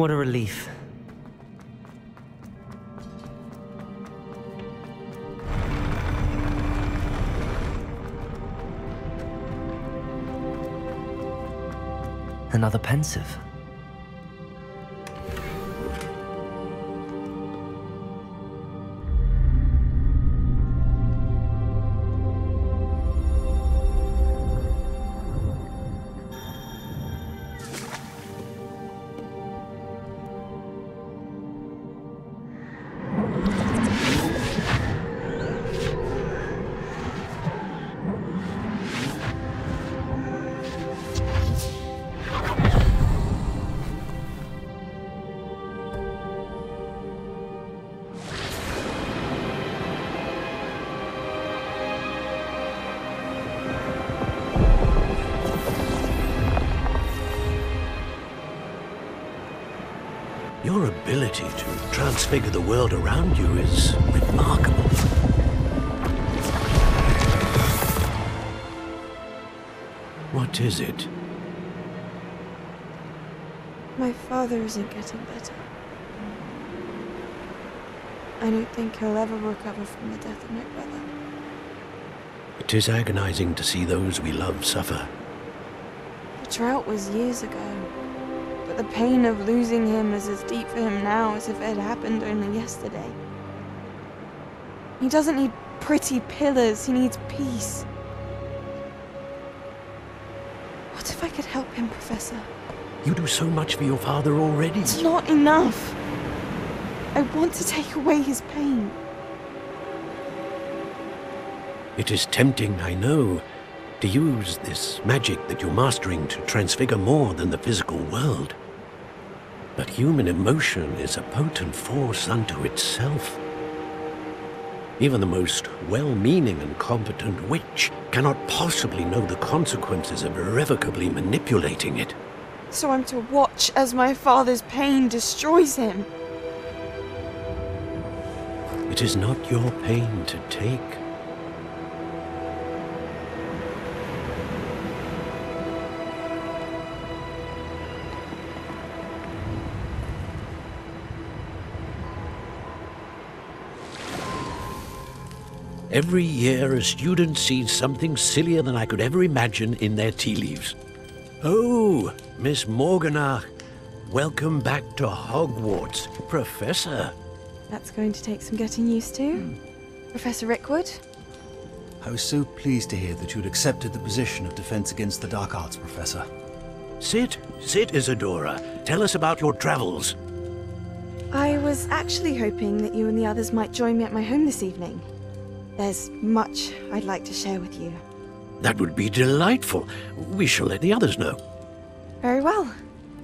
What a relief. Another pensive. Your ability to transfigure the world around you is remarkable. What is it? My father isn't getting better. I don't think he'll ever recover from the death of my brother. It is agonizing to see those we love suffer. The drought was years ago, but the pain of losing him is as deep for him now as if it had happened only yesterday. He doesn't need pretty pillars, he needs peace. What if I could help him, Professor? You do so much for your father already. It's not enough. I want to take away his pain. It is tempting, I know, to use this magic that you're mastering to transfigure more than the physical world. But human emotion is a potent force unto itself. Even the most well-meaning and competent witch cannot possibly know the consequences of irrevocably manipulating it. So I'm to watch as my father's pain destroys him. It is not your pain to take. Every year, a student sees something sillier than I could ever imagine in their tea leaves. Oh, Miss Morganach, welcome back to Hogwarts, Professor. That's going to take some getting used to. Professor Rickwood? I was so pleased to hear that you'd accepted the position of Defense Against the Dark Arts, Professor. Sit, Isadora. Tell us about your travels. I was actually hoping that you and the others might join me at my home this evening. There's much I'd like to share with you. That would be delightful. We shall let the others know. Very well.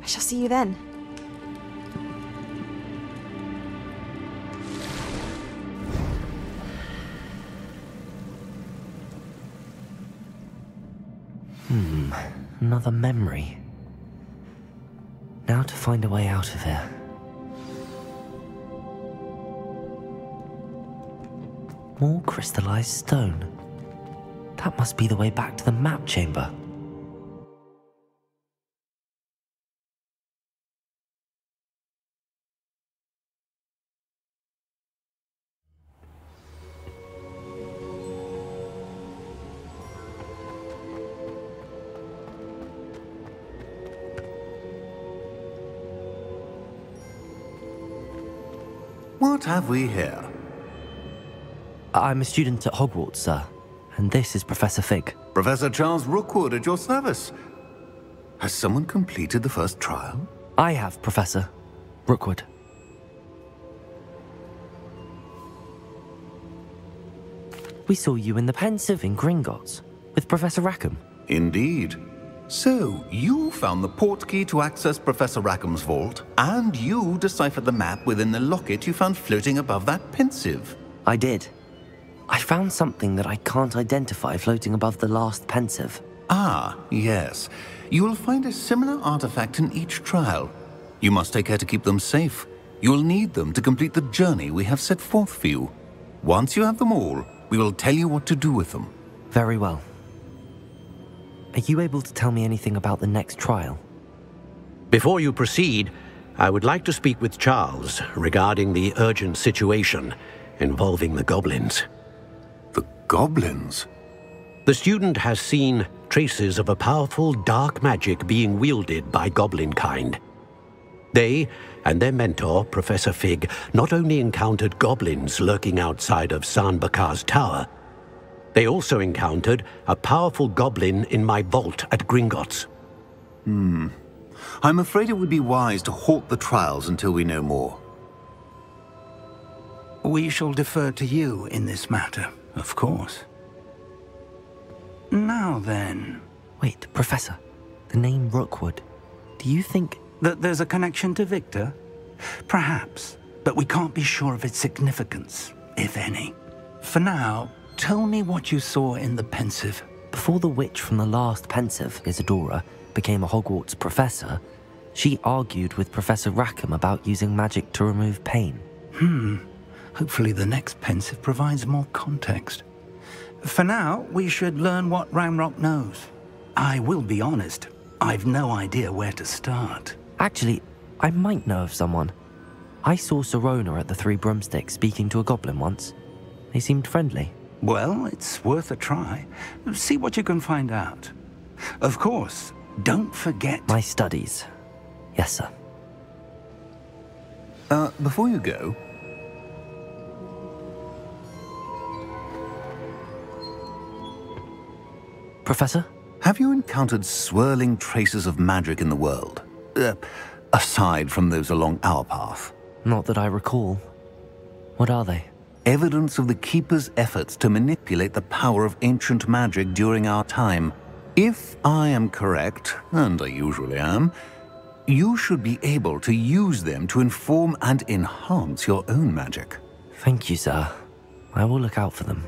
I shall see you then. Another memory. Now to find a way out of here. More crystallized stone. That must be the way back to the map chamber. What have we here? I'm a student at Hogwarts, sir. And this is Professor Fig. Professor Charles Rookwood at your service. Has someone completed the first trial? I have, Professor Rookwood. We saw you in the Pensive in Gringotts with Professor Rackham. Indeed. So, you found the portkey to access Professor Rackham's vault, and you deciphered the map within the locket you found floating above that Pensive. I did. I found something that I can't identify floating above the last Pensive. Ah, yes. You will find a similar artifact in each trial. You must take care to keep them safe. You will need them to complete the journey we have set forth for you. Once you have them all, we will tell you what to do with them. Very well. Are you able to tell me anything about the next trial? Before you proceed, I would like to speak with Charles regarding the urgent situation involving the goblins. The goblins? The student has seen traces of a powerful dark magic being wielded by goblin kind. They and their mentor, Professor Fig, not only encountered goblins lurking outside of San Bakar's tower, they also encountered a powerful goblin in my vault at Gringotts. I'm afraid it would be wise to halt the trials until we know more. We shall defer to you in this matter, of course. Now then... Wait, Professor. The name Rookwood. Do you think... that there's a connection to Victor? Perhaps, but we can't be sure of its significance, if any. For now, tell me what you saw in the Pensive. Before the witch from the last Pensive, Isadora, became a Hogwarts professor, she argued with Professor Rackham about using magic to remove pain. Hopefully the next Pensive provides more context. For now, we should learn what Ramrock knows. I will be honest, I've no idea where to start. Actually, I might know of someone. I saw Sirona at the Three Broomsticks speaking to a goblin once. They seemed friendly. Well, it's worth a try. See what you can find out. Of course, don't forget... my studies. Yes, sir. Before you go... Professor? Have you encountered swirling traces of magic in the world? Aside from those along our path? Not that I recall. What are they? Evidence of the Keeper's efforts to manipulate the power of ancient magic during our time. If I am correct, and I usually am, you should be able to use them to inform and enhance your own magic. Thank you, sir. I will look out for them.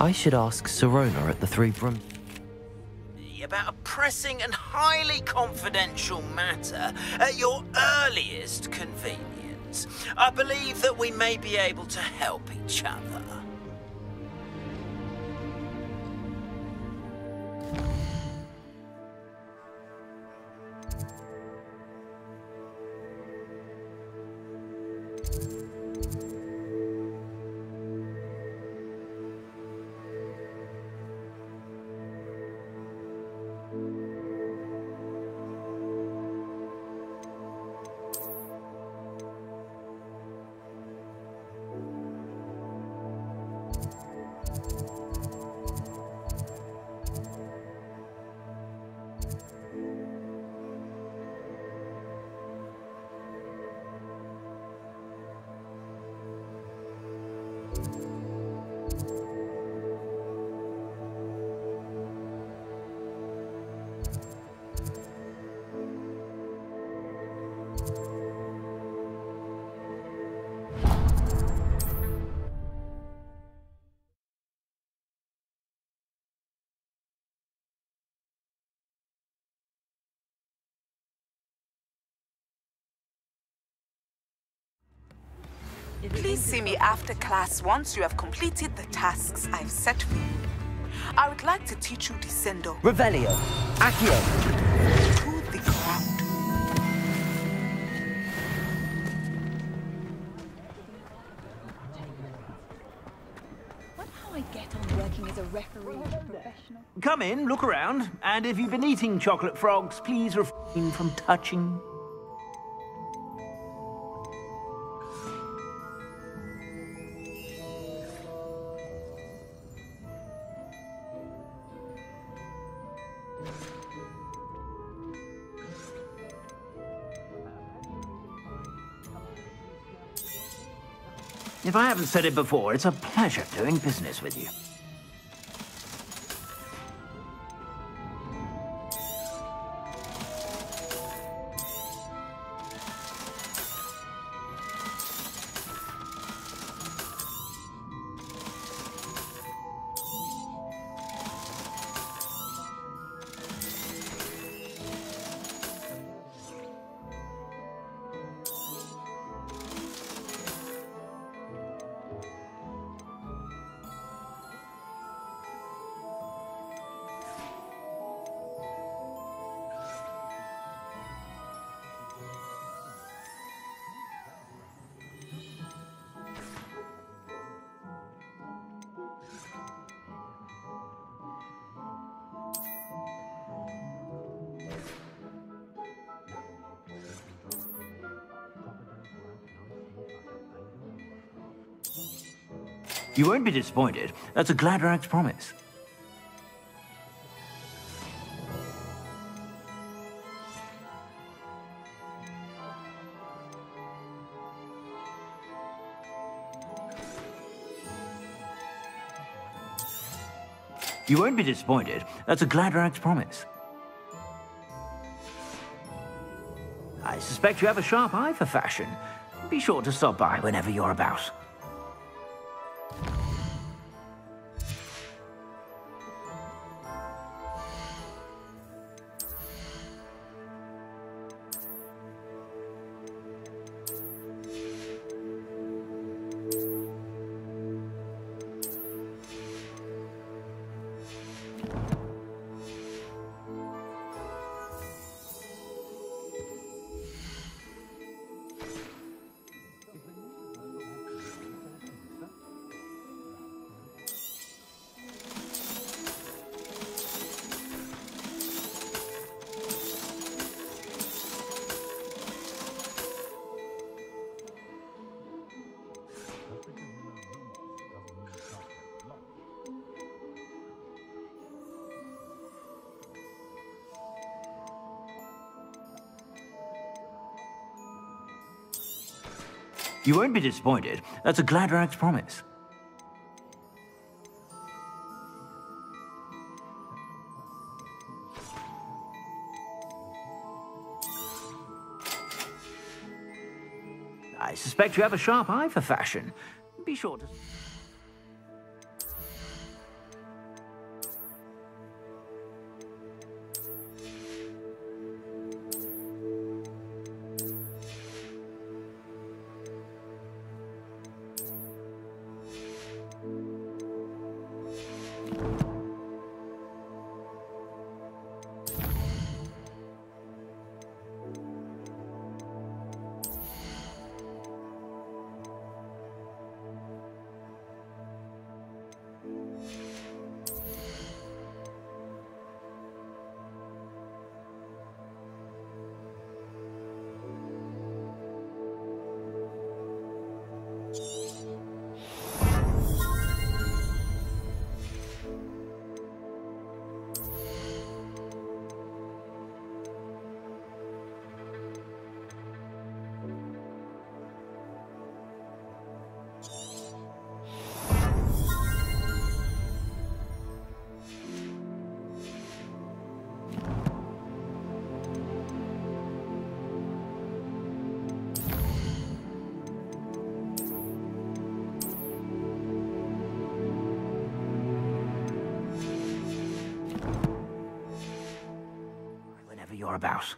I should ask Sirona at the Three Brum. About a pressing and highly confidential matter at your earliest convenience. I believe that we may be able to help each other. Please see me after class once you have completed the tasks I've set for you. I would like to teach you Descendo. Revelio. Accio. To the ground. Wonder how I get on working as a referee and a professional. Come in, look around, and if you've been eating chocolate frogs, please refrain from touching. If I haven't said it before, it's a pleasure doing business with you. You won't be disappointed. That's a Gladrax promise. You won't be disappointed. That's a Gladrax promise. I suspect you have a sharp eye for fashion. Be sure to stop by whenever you're about. You won't be disappointed. That's a Gladrax promise. I suspect you have a sharp eye for fashion. Be sure to... You're about.